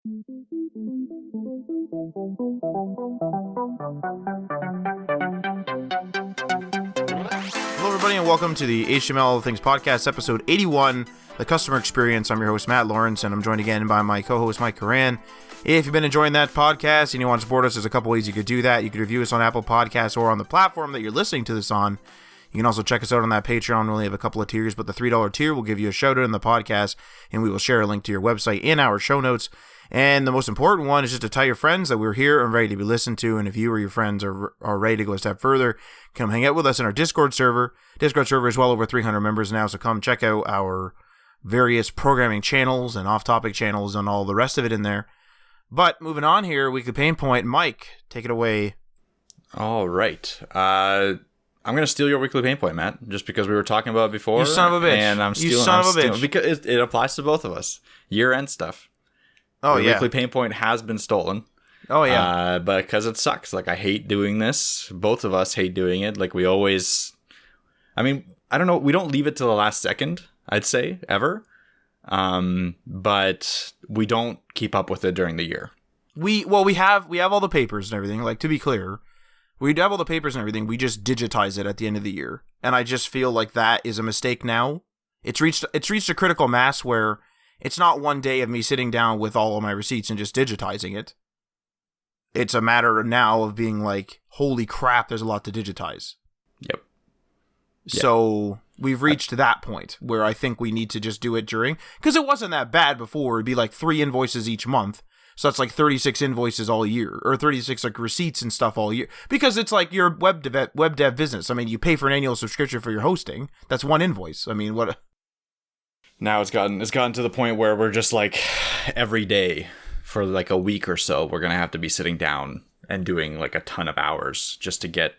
Hello, everybody, and welcome to the HTML Things Podcast, episode 81, The Customer Experience. I'm your host, Matt Lawrence, and I'm joined again by my co-host, Mike Coran. If you've been enjoying that podcast and you want to support us, there's a couple ways you could do that. You could review us on Apple Podcasts or on the platform that you're listening to this on. You can also check us out on that Patreon. We only have a couple of tiers, but the $3 tier will give you a shout-out in the podcast, and we will share a link to your website in our show notes. And the most important one is just to tell your friends that we're here and ready to be listened to, and if you or your friends are ready to go a step further, come hang out with us in our Discord server. Discord server is well over 300 members now, so come check out our various programming channels and off-topic channels and all the rest of it in there. But moving on here, weekly pain point. Mike, take it away. All right. I'm going to steal your weekly pain point, Matt, just because we were talking about it before. You son of a bitch. And I'm stealing. You son of a bitch. Because it applies to both of us. Year-end stuff. Oh, the yeah. weekly pain point has been stolen. Oh, yeah. But because it sucks. Like, I hate doing this. Both of us hate doing it. Like, we always... I mean, I don't know. We don't leave it to the last second, I'd say, ever. But we don't keep up with it during the year. We have all the papers and everything. Like, to be clear, we have all the papers and everything. We just digitize it at the end of the year, and I just feel like that is a mistake now. It's reached a critical mass where it's not one day of me sitting down with all of my receipts and just digitizing it. It's a matter now of being like, holy crap, there's a lot to digitize. Yep. So we've reached that point where I think we need to just do it during, because it wasn't that bad before. It'd be like 3 invoices each month. So that's like 36 invoices all year, or 36 like receipts and stuff all year, because it's like your web dev business. I mean, you pay for an annual subscription for your hosting. That's one invoice. I mean, what? Now it's gotten to the point where we're just like every day for like a week or so, we're going to have to be sitting down and doing like a ton of hours just to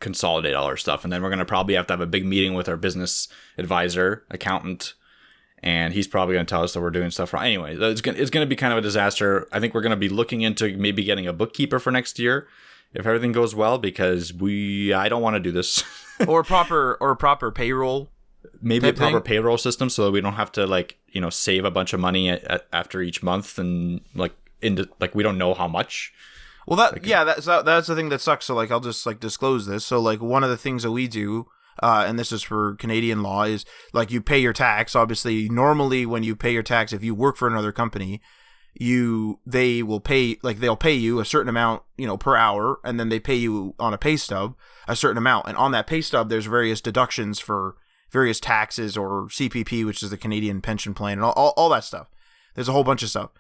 consolidate all our stuff. And then we're going to probably have to have a big meeting with our business advisor, accountant, and he's probably going to tell us that we're doing stuff wrong. Anyway, it's going to be kind of a disaster. I think we're going to be looking into maybe getting a bookkeeper for next year if everything goes well, because I don't want to do this. or proper payroll. Maybe a proper payroll system so that we don't have to save a bunch of money after each month and we don't know how much. Well, that's the thing that sucks. So like, I'll just like disclose this. So like, one of the things that we do, and this is for Canadian law, is like you pay your tax. Obviously, normally when you pay your tax, if you work for another company, they'll pay you a certain amount, per hour, and then they pay you on a pay stub a certain amount, and on that pay stub there's various deductions for various taxes or CPP, which is the Canadian pension plan, and all that stuff. There's a whole bunch of stuff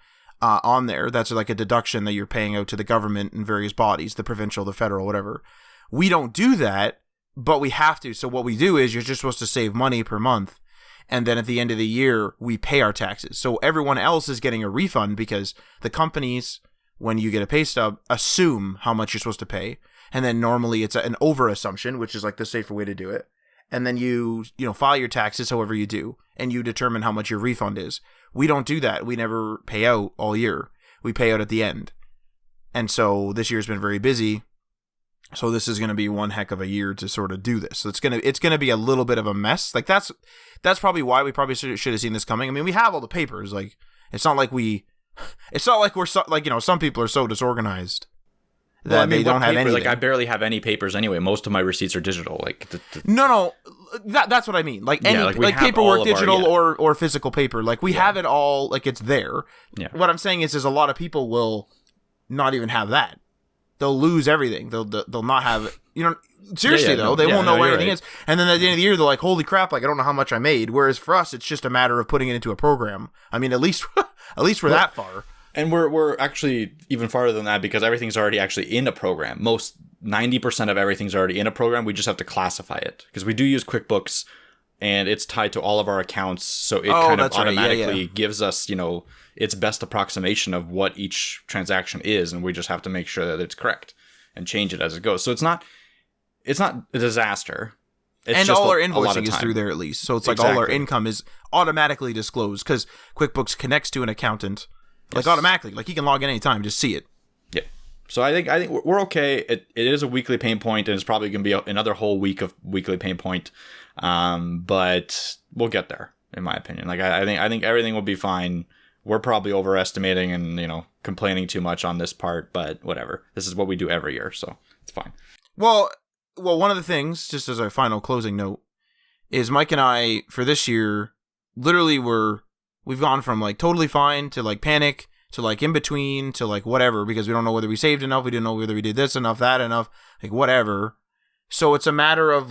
on there that's like a deduction that you're paying out to the government and various bodies, the provincial, the federal, whatever. We don't do that, but we have to. So what we do is you're just supposed to save money per month, and then at the end of the year, we pay our taxes. So everyone else is getting a refund because the companies, when you get a pay stub, assume how much you're supposed to pay, and then normally it's an over-assumption, which is like the safer way to do it. And then you file your taxes however you do, and you determine how much your refund is. We don't do that. We never pay out all year. We pay out at the end. And so this year's been very busy. So this is going to be one heck of a year to sort of do this. So it's going to be a little bit of a mess. Like that's probably why we probably should have seen this coming. I mean, we have all the papers. Like it's not like we're so, some people are so disorganized. They don't have anything. Like I barely have any papers anyway. Most of my receipts are digital. Like no, that's what I mean. Like any like paperwork, digital or physical paper. Like we have it all. Like it's there. Yeah. What I'm saying is a lot of people will not even have that. They'll lose everything. They'll not have it. Seriously though, they won't know where anything is. And then at the end of the year, they're like, "Holy crap! Like I don't know how much I made." Whereas for us, it's just a matter of putting it into a program. I mean, at least we're that far. And we're actually even farther than that because everything's already actually in a program. 90% of everything's already in a program. We just have to classify it because we do use QuickBooks, and it's tied to all of our accounts. So it kind of automatically gives us, its best approximation of what each transaction is, and we just have to make sure that it's correct and change it as it goes. So it's not a disaster. It's and just all our invoicing is through there at least. So it's like all our income is automatically disclosed because QuickBooks connects to an accountant. Like automatically, like he can log in anytime, just see it. Yeah. So I think we're okay. It is a weekly pain point, and it's probably going to be another whole week of weekly pain point. But we'll get there, in my opinion. Like I think everything will be fine we're probably overestimating and, complaining too much on this part, but whatever. This is what we do every year, so it's fine. Well, one of the things, just as our final closing note, is Mike and I, for this year, literally we've gone from like totally fine to like panic to like in between to like whatever, because we don't know whether we saved enough, we didn't know whether we did this enough, that enough, like whatever. So it's a matter of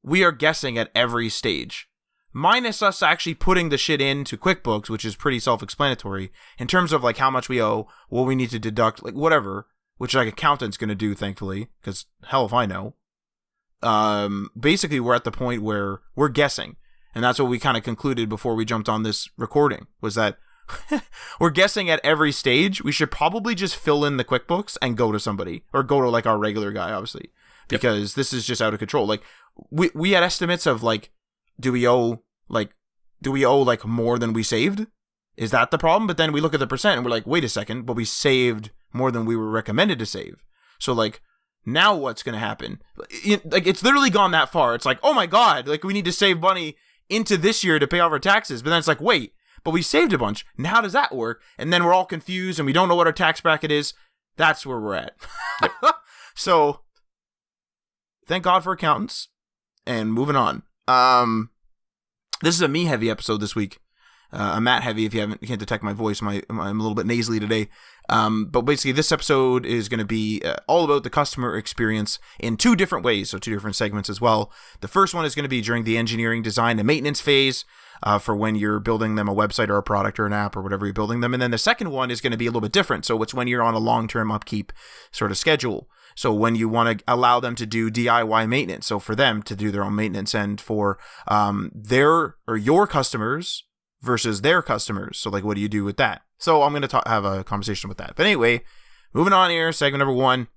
we are guessing at every stage. Minus us actually putting the shit into QuickBooks, which is pretty self-explanatory, in terms of like how much we owe, what we need to deduct, like whatever, which like accountant's going to do, thankfully, because hell if I know. Basically, we're at the point where we're guessing. And that's what we kind of concluded before we jumped on this recording, was that we're guessing at every stage. We should probably just fill in the QuickBooks and go to somebody, or go to like our regular guy, obviously, because this is just out of control. Like we had estimates of like, do we owe like more than we saved? Is that the problem? But then we look at the percent and we're like, wait a second, but we saved more than we were recommended to save. So like, now what's going to happen? Like, it's literally gone that far. It's like, oh my God, like we need to save money into this year to pay off our taxes. But then it's like, wait, but we saved a bunch. Now how does that work? And then we're all confused and we don't know what our tax bracket is. That's where we're at. So thank God for accountants, and moving on. This is a me heavy episode this week. I'm Matt heavy. If you can't detect my voice, I'm a little bit nasally today. But basically, this episode is going to be all about the customer experience in two different ways, so two different segments as well. The first one is going to be during the engineering, design, and maintenance phase, for when you're building them a website or a product or an app or whatever you're building them. And then the second one is going to be a little bit different. So it's when you're on a long-term upkeep sort of schedule. So when you want to allow them to do DIY maintenance, so for them to do their own maintenance, and for your customers versus their customers. So like, what do you do with that? So I'm going to have a conversation with that. But anyway, moving on here, segment number 1,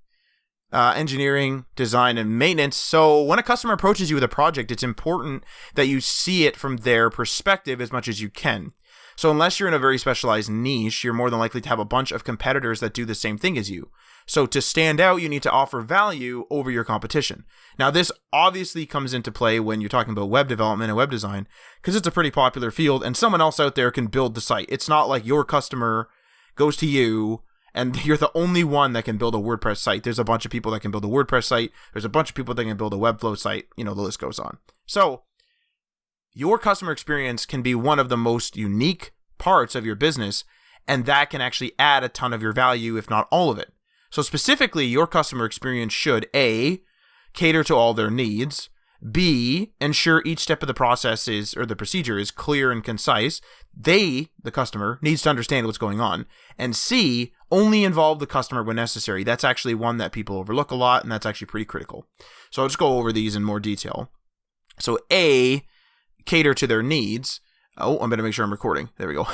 engineering, design, and maintenance. So when a customer approaches you with a project, it's important that you see it from their perspective as much as you can. So unless you're in a very specialized niche, you're more than likely to have a bunch of competitors that do the same thing as you. So to stand out, you need to offer value over your competition. Now, this obviously comes into play when you're talking about web development and web design, because it's a pretty popular field and someone else out there can build the site. It's not like your customer goes to you and you're the only one that can build a WordPress site. There's a bunch of people that can build a WordPress site. There's a bunch of people that can build a Webflow site. The list goes on. So your customer experience can be one of the most unique parts of your business, and that can actually add a ton of your value, if not all of it. So specifically, your customer experience should A, cater to all their needs, B, ensure each step of the process or the procedure is clear and concise. The customer, needs to understand what's going on. And C, only involve the customer when necessary. That's actually one that people overlook a lot, and that's actually pretty critical. So I'll just go over these in more detail. So A, cater to their needs. Oh, I'm going to make sure I'm recording. There we go.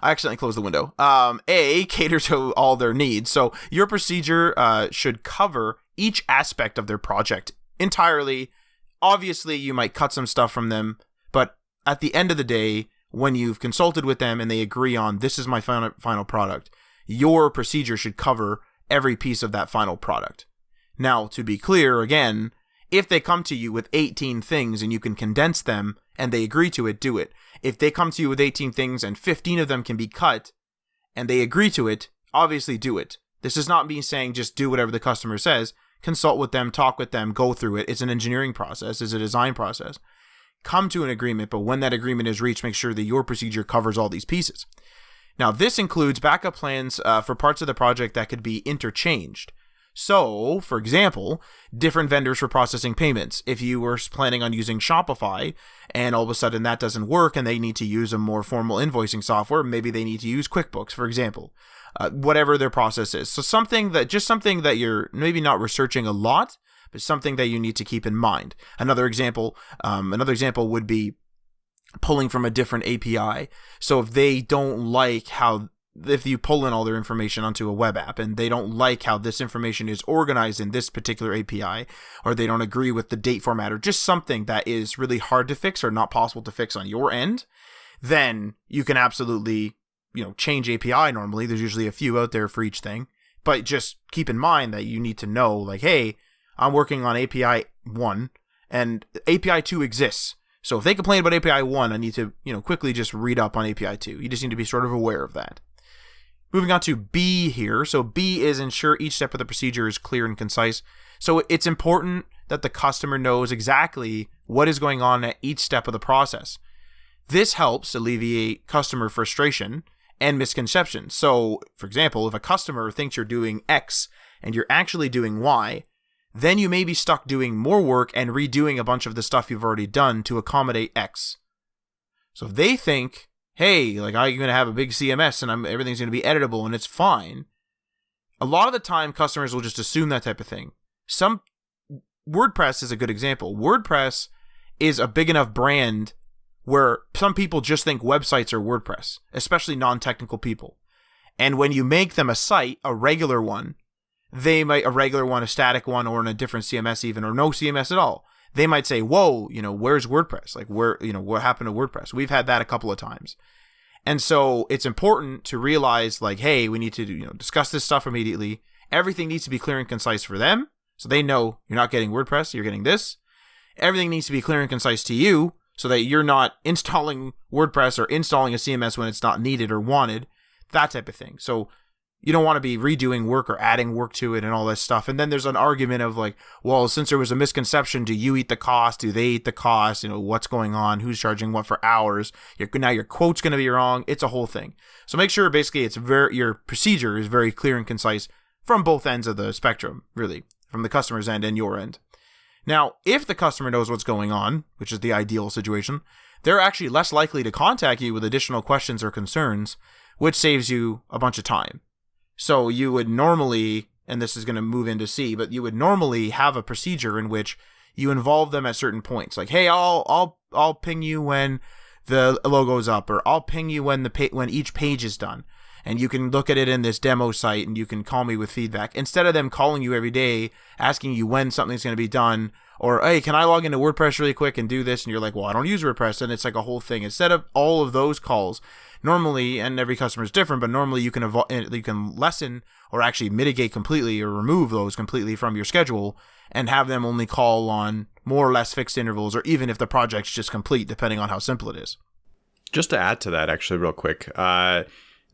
I accidentally closed the window. A, cater to all their needs. So your procedure should cover each aspect of their project entirely. Obviously, you might cut some stuff from them, but at the end of the day, when you've consulted with them and they agree on this is my final product, your procedure should cover every piece of that final product. Now, to be clear, again, if they come to you with 18 things and you can condense them and they agree to it, do it. If they come to you with 18 things and 15 of them can be cut and they agree to it, obviously do it. This is not me saying just do whatever the customer says. Consult with them, talk with them, go through it. It's an engineering process. It's a design process. Come to an agreement, but when that agreement is reached, make sure that your procedure covers all these pieces. Now, this includes backup plans for parts of the project that could be interchanged. So, for example, different vendors for processing payments. If you were planning on using Shopify and all of a sudden that doesn't work and they need to use a more formal invoicing software, maybe they need to use QuickBooks, for example, whatever their process is. So something that you're maybe not researching a lot, but something that you need to keep in mind. Another example would be pulling from a different API. So if they don't like if you pull in all their information onto a web app and they don't like how this information is organized in this particular API, or they don't agree with the date format, or just something that is really hard to fix or not possible to fix on your end, then you can absolutely, change API normally. There's usually a few out there for each thing, but just keep in mind that you need to know, like, hey, I'm working on API 1 and API 2 exists. So if they complain about API 1, I need to, quickly just read up on API 2. You just need to be sort of aware of that. Moving on to B here. So B is ensure each step of the procedure is clear and concise. So it's important that the customer knows exactly what is going on at each step of the process. This helps alleviate customer frustration and misconceptions. So, for example, if a customer thinks you're doing X and you're actually doing Y, then you may be stuck doing more work and redoing a bunch of the stuff you've already done to accommodate X. So if they think, hey, like I'm going to have a big CMS and everything's going to be editable and it's fine, a lot of the time customers will just assume that type of thing. WordPress is a good example. WordPress is a big enough brand where some people just think websites are WordPress, especially non-technical people. And when you make them a site, a regular one, a static one, or in a different CMS even, or no CMS at all, they might say, whoa, where's WordPress? Like, what happened to WordPress? We've had that a couple of times. And so it's important to realize, like, hey, we need to discuss this stuff immediately. Everything needs to be clear and concise for them, so they know you're not getting WordPress, you're getting this. Everything needs to be clear and concise to you, so that you're not installing WordPress or installing a CMS when it's not needed or wanted, that type of thing. So you don't want to be redoing work or adding work to it and all this stuff. And then there's an argument of like, well, since there was a misconception, do you eat the cost? Do they eat the cost? What's going on? Who's charging what for hours? Now your quote's going to be wrong. It's a whole thing. So make sure basically your procedure is very clear and concise from both ends of the spectrum, really, from the customer's end and your end. Now, if the customer knows what's going on, which is the ideal situation, they're actually less likely to contact you with additional questions or concerns, which saves you a bunch of time. So you would normally, and this is going to move into C, but you would normally have a procedure in which you involve them at certain points. Like, hey, I'll ping you when the logo's up, or I'll ping you when each page is done. And you can look at it in this demo site and you can call me with feedback. Instead of them calling you every day, asking you when something's going to be done, or, hey, can I log into WordPress really quick and do this? And you're like, well, I don't use WordPress. And it's like a whole thing. Instead of all of those calls, normally, and every customer is different, but normally you can lessen or actually mitigate completely or remove those completely from your schedule and have them only call on more or less fixed intervals, or even if the project's just complete, depending on how simple it is. Just to add to that, actually, real quick,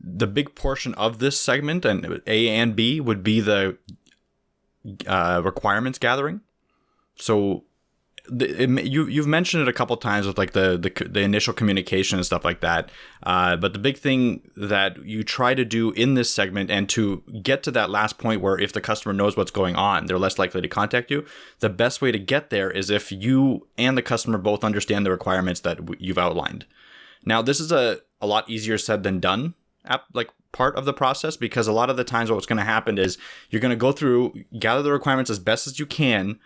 the big portion of this segment, and A and B, would be the requirements gathering. So you've mentioned it a couple times with like the initial communication and stuff like that. But the big thing that you try to do in this segment, and to get to that last point where if the customer knows what's going on, they're less likely to contact you. The best way to get there is if you and the customer both understand the requirements that you've outlined. Now, this is a lot easier said than done, like part of the process, because a lot of the times what's going to happen is you're going to go through, gather the requirements as best as you can,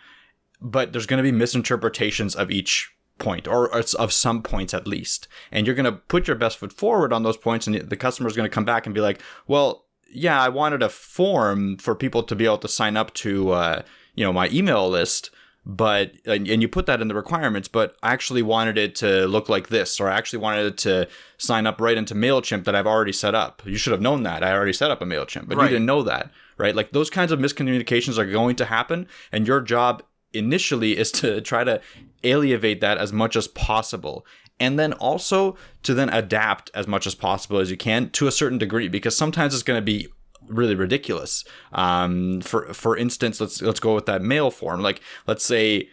but there's going to be misinterpretations of each point, or of some points at least. And you're going to put your best foot forward on those points, and the customer is going to come back and be like, well, yeah, I wanted a form for people to be able to sign up to, my email list, but and you put that in the requirements, but I actually wanted it to look like this, or I actually wanted it to sign up right into MailChimp that I've already set up. You should have known that. I already set up a MailChimp, but right. You didn't know that, right? Like, those kinds of miscommunications are going to happen, and your job initially is to try to alleviate that as much as possible. And then also to then adapt as much as possible as you can to a certain degree, because sometimes it's going to be really ridiculous. For instance, let's go with that mail form. Like, let's say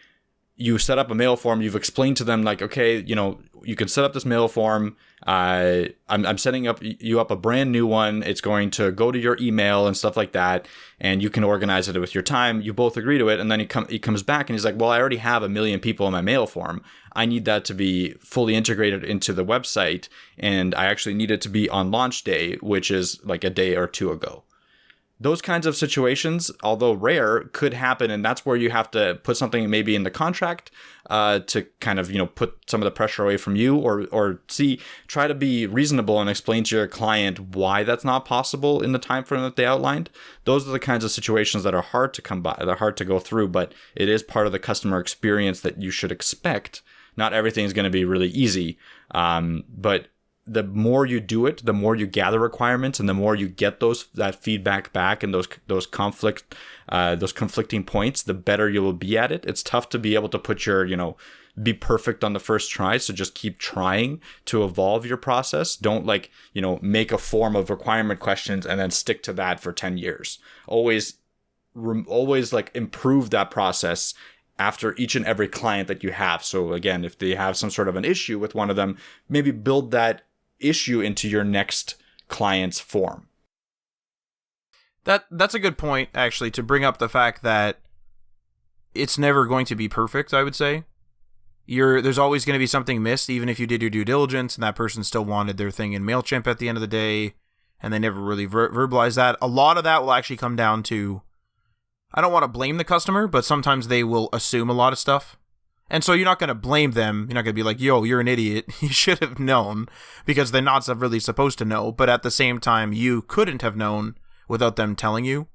you set up a mail form, you've explained to them like, okay, you can set up this mail form. I'm setting you up a brand new one. It's going to go to your email and stuff like that, and you can organize it with your time. You both agree to it, and then he comes back and he's like, well, I already have 1 million people in my mail form. I need that to be fully integrated into the website, and I actually need it to be on launch day, which is like a day or two ago. Those kinds of situations, although rare, could happen, and that's where you have to put something maybe in the contract to kind of, put some of the pressure away from you, or try to be reasonable and explain to your client why that's not possible in the time frame that they outlined. Those are the kinds of situations that are hard to come by, they're hard to go through, but it is part of the customer experience that you should expect. Not everything is going to be really easy, but the more you do it, the more you gather requirements, and the more you get that feedback back and those conflicting points, the better you will be at it. It's tough to be able to put your, be perfect on the first try. So just keep trying to evolve your process. Don't make a form of requirement questions and then stick to that for 10 years. Always improve that process after each and every client that you have. So again, if they have some sort of an issue with one of them, maybe build that issue into your next client's form. That's a good point, actually, to bring up the fact that it's never going to be perfect, I would say. There's always going to be something missed, even if you did your due diligence and that person still wanted their thing in MailChimp at the end of the day, and they never really verbalized that. A lot of that will actually come down to, I don't want to blame the customer, but sometimes they will assume a lot of stuff. And so you're not going to blame them. You're not going to be like, yo, you're an idiot. You should have known, because they're not really supposed to know. But at the same time, you couldn't have known without them telling you.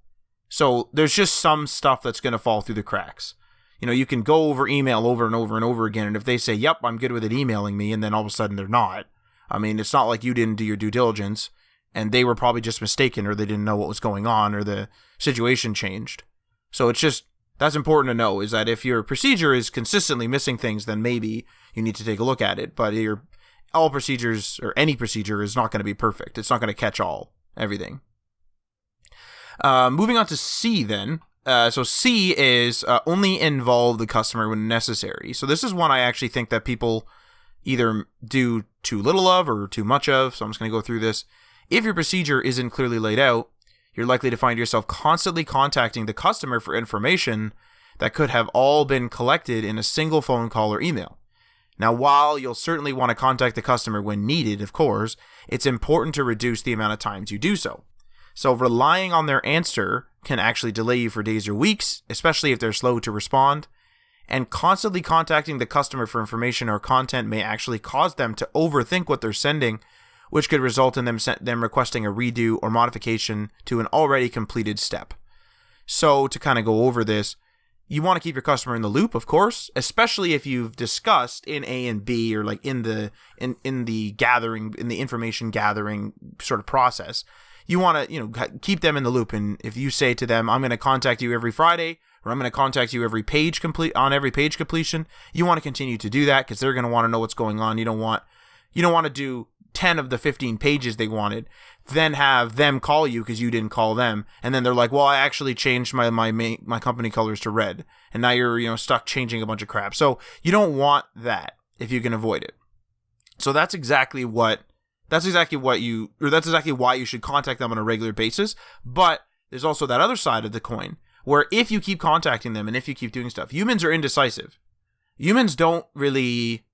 So there's just some stuff that's going to fall through the cracks. You can go over email over and over and over again. And if they say, yep, I'm good with it emailing me, and then all of a sudden they're not. I mean, it's not like you didn't do your due diligence and they were probably just mistaken, or they didn't know what was going on, or the situation changed. So it's just, that's important to know, is that if your procedure is consistently missing things, then maybe you need to take a look at it. But all procedures, or any procedure, is not going to be perfect. It's not going to catch everything. Moving on to C then. So C is only involve the customer when necessary. So this is one I actually think that people either do too little of or too much of. So I'm just going to go through this. If your procedure isn't clearly laid out, you're likely to find yourself constantly contacting the customer for information that could have all been collected in a single phone call or email. Now, while you'll certainly want to contact the customer when needed, of course, it's important to reduce the amount of times you do so. So relying on their answer can actually delay you for days or weeks, especially if they're slow to respond. And constantly contacting the customer for information or content may actually cause them to overthink what they're sending, which could result in them requesting a redo or modification to an already completed step. So to kind of go over this, you want to keep your customer in the loop, of course, especially if you've discussed in A and B, or like in the information gathering sort of process. You want to, keep them in the loop. And if you say to them, I'm going to contact you every Friday, or I'm going to contact you every page every page completion, you want to continue to do that, because they're going to want to know what's going on. You don't want to do 10 of the 15 pages they wanted, then have them call you because you didn't call them, and then they're like, well, I actually changed my company colors to red, and now you're stuck changing a bunch of crap. So you don't want that if you can avoid it. So that's exactly why you should contact them on a regular basis. But there's also that other side of the coin, where if you keep contacting them and if you keep doing stuff, humans are indecisive. Humans don't really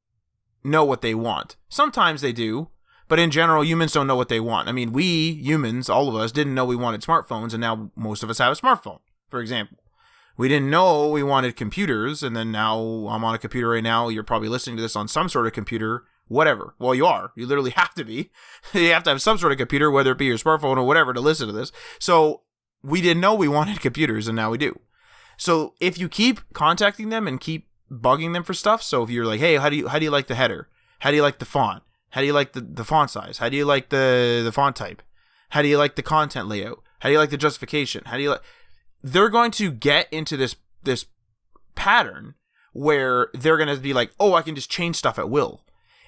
know what they want. Sometimes they do, but in general, humans don't know what they want. I mean, we humans, all of us, didn't know we wanted smartphones, and now most of us have a smartphone, for example. We didn't know we wanted computers, and then now I'm on a computer right now. You're probably listening to this on some sort of computer, whatever. Well, you are. You literally have to be. You have to have some sort of computer, whether it be your smartphone or whatever, to listen to this. So we didn't know we wanted computers, and now we do. So if you keep contacting them and keep bugging them for stuff, so if you're like, hey, how do you like the header? How do you like the font? How do you like the font size? How do you like the font type? How do you like the content layout? How do you like the justification? They're going to get into this pattern where they're going to be like, oh, I can just change stuff at will.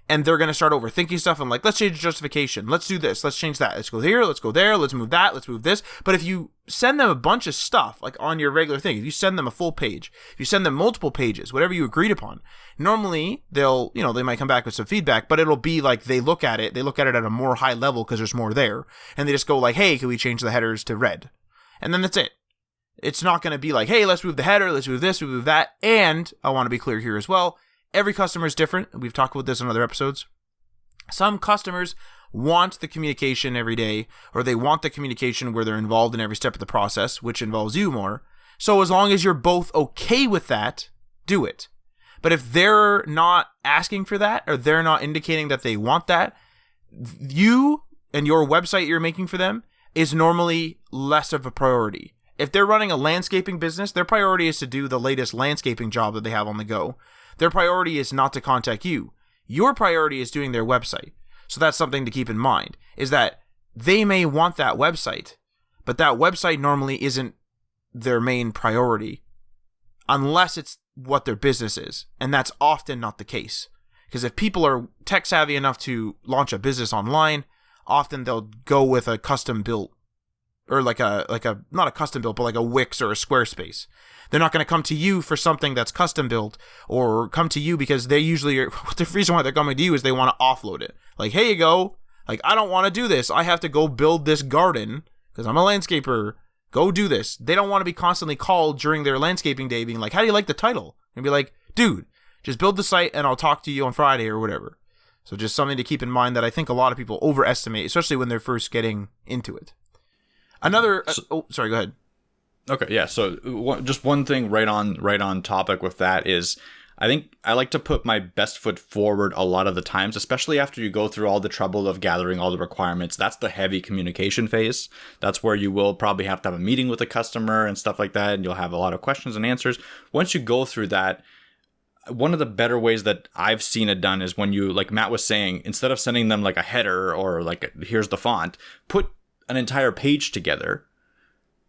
And they're going to start overthinking stuff and like, let's change the justification. Let's do this. Let's change that. Let's go here. Let's go there. Let's move that. Let's move this. But if you send them a bunch of stuff, like on your regular thing, if you send them a full page, if you send them multiple pages, whatever you agreed upon, normally they might come back with some feedback, but it'll be like they look at it at a more high level because there's more there. And they just go like, hey, can we change the headers to red? And then that's it. It's not going to be like, hey, let's move the header. Let's move this, we move that. And I want to be clear here as well. Every customer is different. We've talked about this in other episodes. Some customers want the communication every day, or they want the communication where they're involved in every step of the process, which involves you more. So as long as you're both okay with that, do it. But if they're not asking for that, or they're not indicating that they want that, you and your website you're making for them is normally less of a priority. If they're running a landscaping business, their priority is to do the latest landscaping job that they have on the go. Their priority is not to contact you. Your priority is doing their website. So that's something to keep in mind, is that they may want that website, but that website normally isn't their main priority unless it's what their business is. And that's often not the case. Because if people are tech savvy enough to launch a business online, often they'll go with a custom built, or like a not a custom built, but like a Wix or a Squarespace. They're not going to come to you for something that's custom built, or come to you because they usually are, the reason why they're coming to you is they want to offload it. Like, here you go. Like, I don't want to do this. I have to go build this garden because I'm a landscaper. Go do this. They don't want to be constantly called during their landscaping day being like, how do you like the title? And be like, dude, just build the site and I'll talk to you on Friday or whatever. So just something to keep in mind that I think a lot of people overestimate, especially when they're first getting into it. Another, sorry, go ahead. Okay, yeah. So just one thing right on topic with that is, I think I like to put my best foot forward a lot of the times, especially after you go through all the trouble of gathering all the requirements. That's the heavy communication phase. That's where you will probably have to have a meeting with a customer and stuff like that, and you'll have a lot of questions and answers. Once you go through that, one of the better ways that I've seen it done is when you, like Matt was saying, instead of sending them like a header or like here's the font, put an entire page together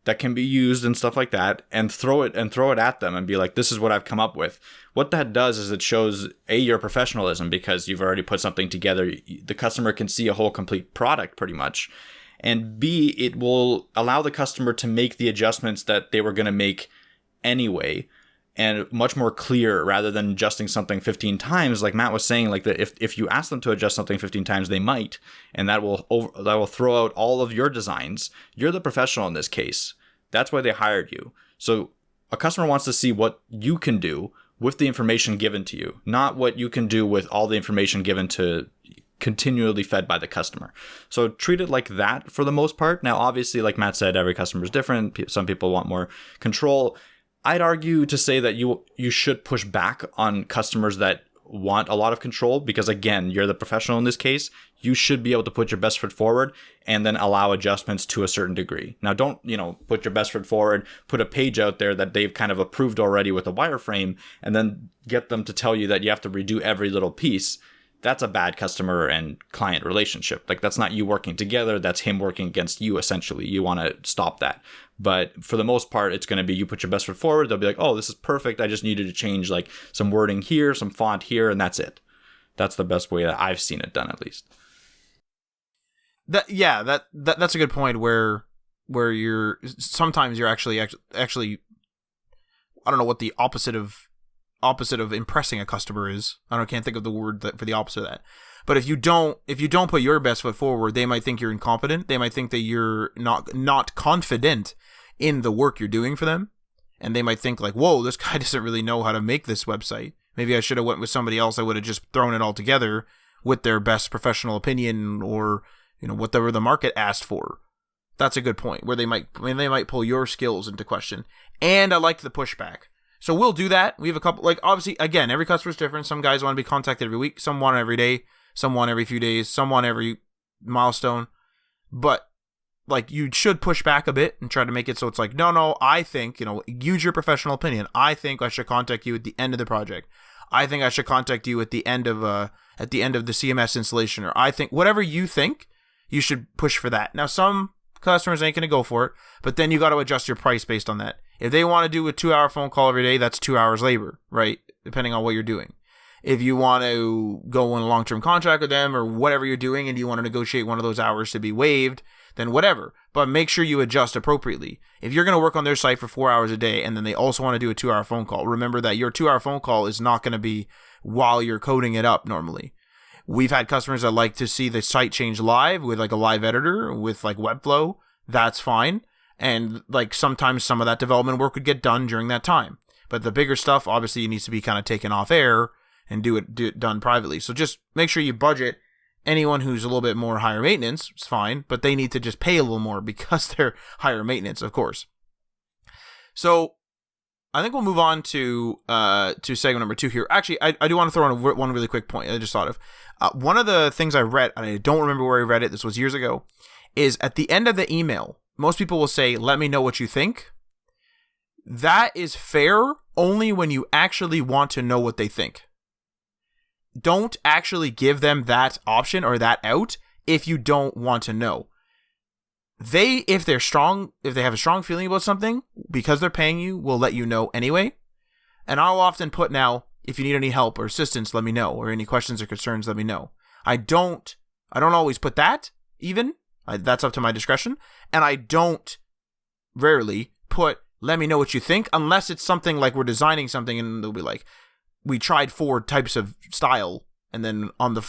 that can be used and stuff like that, and throw it at them and be like, this is what I've come up with. What that does is it shows your professionalism, because you've already put something together. The customer can see a whole complete product pretty much. And B, it will allow the customer to make the adjustments that they were going to make anyway, and much more clear, rather than adjusting something 15 times. Like Matt was saying, like that if you ask them to adjust something 15 times, they might, and that will throw out all of your designs. You're the professional in this case. That's why they hired you. So a customer wants to see what you can do with the information given to you, not what you can do with all the information given to continually fed by the customer. So treat it like that for the most part. Now, obviously, like Matt said, every customer is different. Some people want more control. I'd argue to say that you should push back on customers that want a lot of control, because again, you're the professional in this case. You should be able to put your best foot forward and then allow adjustments to a certain degree. Now, don't, put your best foot forward, put a page out there that they've kind of approved already with a wireframe, and then get them to tell you that you have to redo every little piece. That's a bad customer and client relationship. Like, that's not you working together. That's him working against you, essentially. You want to stop that. But for the most part, it's going to be you put your best foot forward. They'll be like, oh, this is perfect. I just needed to change like some wording here, some font here, and that's it. That's the best way that I've seen it done, at least. That's a good point where you're sometimes you're actually I don't know what the opposite of impressing a customer is. I can't think of the word for the opposite of that. But if you don't put your best foot forward, they might think you're incompetent. They might think that you're not confident in the work you're doing for them. And they might think like, whoa, this guy doesn't really know how to make this website. Maybe I should have went with somebody else. I would have just thrown it all together with their best professional opinion, or, whatever the market asked for. That's a good point, where they might pull your skills into question. And I like the pushback. So we'll do that. We have a couple, like, obviously, again, every customer is different. Some guys want to be contacted every week. Some want every day. Some want every few days. Some want every milestone. But, like, you should push back a bit and try to make it so it's like, no, I think, use your professional opinion. I think I should contact you at the end of the project. I think I should contact you at the end of the CMS installation. Or I think, whatever you think, you should push for that. Now, some customers ain't going to go for it, but then you got to adjust your price based on that. If they want to do a 2-hour phone call every day, that's 2 hours labor, right? Depending on what you're doing. If you want to go on a long-term contract with them or whatever you're doing, and you want to negotiate one of those hours to be waived, then whatever. But make sure you adjust appropriately. If you're going to work on their site for 4 hours a day, and then they also want to do a 2-hour phone call, remember that your 2-hour phone call is not going to be while you're coding it up normally. We've had customers that like to see the site change live with like a live editor with like Webflow. That's fine. And like sometimes some of that development work would get done during that time. But the bigger stuff obviously needs to be kind of taken off air and do it done privately. So just make sure you budget. Anyone who's a little bit more higher maintenance, it's fine, but they need to just pay a little more because they're higher maintenance, of course. So I think we'll move on to segment number 2 here. Actually, I do want to throw in one really quick point I just thought of. One of the things I read, and I don't remember where I read it, this was years ago, is at the end of the email, most people will say, let me know what you think. That is fair only when you actually want to know what they think. don't actually give them that option or that out if you don't want to know. If they have a strong feeling about something, because they're paying you, will let you know anyway. And I'll often put now, if you need any help or assistance, let me know, or any questions or concerns, let me know. I don't always put that, that's up to my discretion. And I don't rarely put, let me know what you think, unless it's something like we're designing something and they'll be like, we tried 4 types of style, and then on the,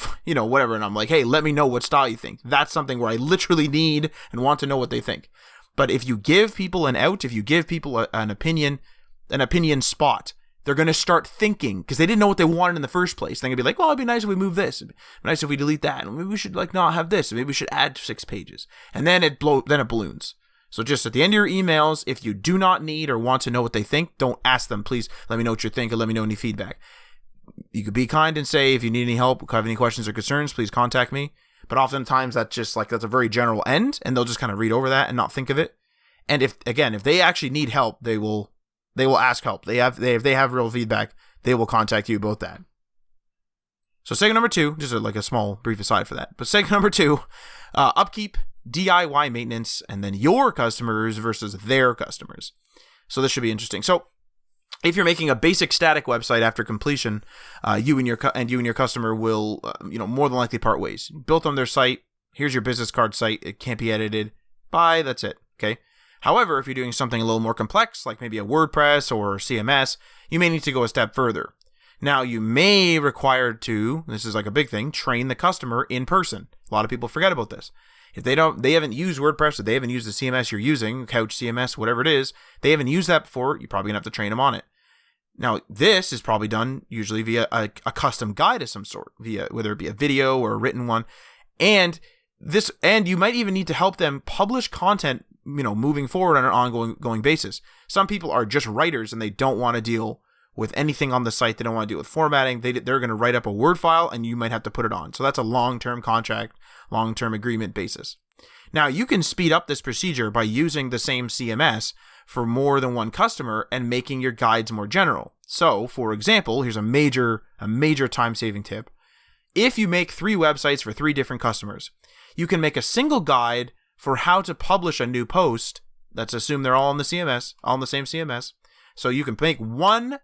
whatever, and I'm like, hey, let me know what style you think. That's something where I literally need and want to know what they think. But if you give people an out, if you give people an opinion spot, they're going to start thinking, because they didn't know what they wanted in the first place. They're going to be like, well, it'd be nice if we move this. It'd be nice if we delete that. And maybe we should not have this. Maybe we should add 6 pages. And then it balloons. So just at the end of your emails, if you do not need or want to know what they think, don't ask them, please let me know what you think and let me know any feedback. You could be kind and say, if you need any help, have any questions or concerns, please contact me. But oftentimes that's a very general end, and they'll just kind of read over that and not think of it. And if they actually need help, they will ask help. If they have real feedback, they will contact you about that. So segment number 2, just a small brief aside for that. But segment number 2, upkeep, DIY maintenance, and then your customers versus their customers. So this should be interesting. So if you're making a basic static website after completion, you and your customer will, more than likely part ways. Built on their site. Here's your business card site. It can't be edited. Bye. That's it. Okay. However, if you're doing something a little more complex, like maybe a WordPress or CMS, you may need to go a step further. Now, you may require to, this is like a big thing, train the customer in person. A lot of people forget about this. If they haven't used WordPress, or they haven't used the CMS you're using, Couch CMS, whatever it is, they haven't used that before, you're probably going to have to train them on it. Now, this is probably done usually via a custom guide of some sort, whether it be a video or a written one. And you might even need to help them publish content, moving forward on an ongoing basis. Some people are just writers and they don't want to deal with anything on the site. They don't want to deal with formatting. They're going to write up a Word file and you might have to put it on. So that's a long-term contract, long-term agreement basis. Now, you can speed up this procedure by using the same CMS for more than one customer and making your guides more general. So, for example, here's a major time-saving tip. If you make 3 websites for 3 different customers, you can make a single guide for how to publish a new post. Let's assume they're all on the same CMS. So you can make one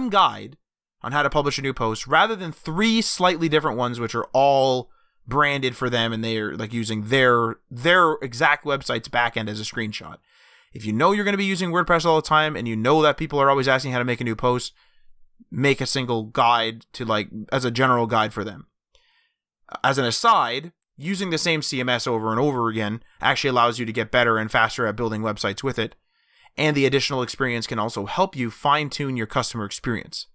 guide on how to publish a new post rather than 3 slightly different ones, which are all branded for them and they're using their exact website's backend as a screenshot. If you know you're going to be using WordPress all the time and you know that people are always asking how to make a new post, make a single guide as a general guide for them. As an aside, using the same CMS over and over again actually allows you to get better and faster at building websites with it. And the additional experience can also help you fine-tune your customer experience.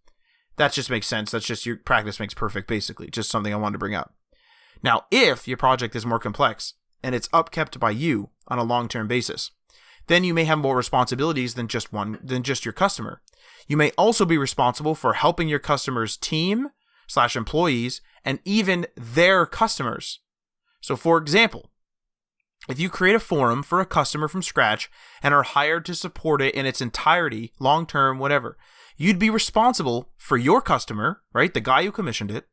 That just makes sense. That's just your practice makes perfect, basically. Just something I wanted to bring up. Now, if your project is more complex and it's upkept by you on a long-term basis, then you may have more responsibilities than just your customer. You may also be responsible for helping your customer's team / employees and even their customers. So, for example, if you create a forum for a customer from scratch and are hired to support it in its entirety, long-term, whatever, you'd be responsible for your customer, right? The guy who commissioned it.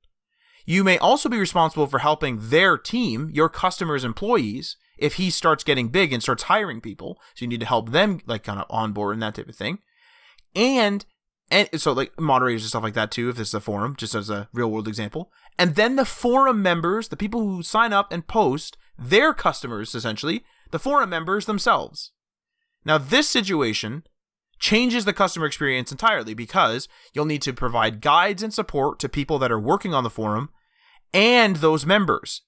You may also be responsible for helping their team, your customer's employees, if he starts getting big and starts hiring people. So you need to help them kind of onboard and that type of thing. And so moderators and stuff like that too, if this is a forum, just as a real world example. And then the forum members, the people who sign up and post, their customers, essentially, the forum members themselves. Now, this situation changes the customer experience entirely because you'll need to provide guides and support to people that are working on the forum and those members.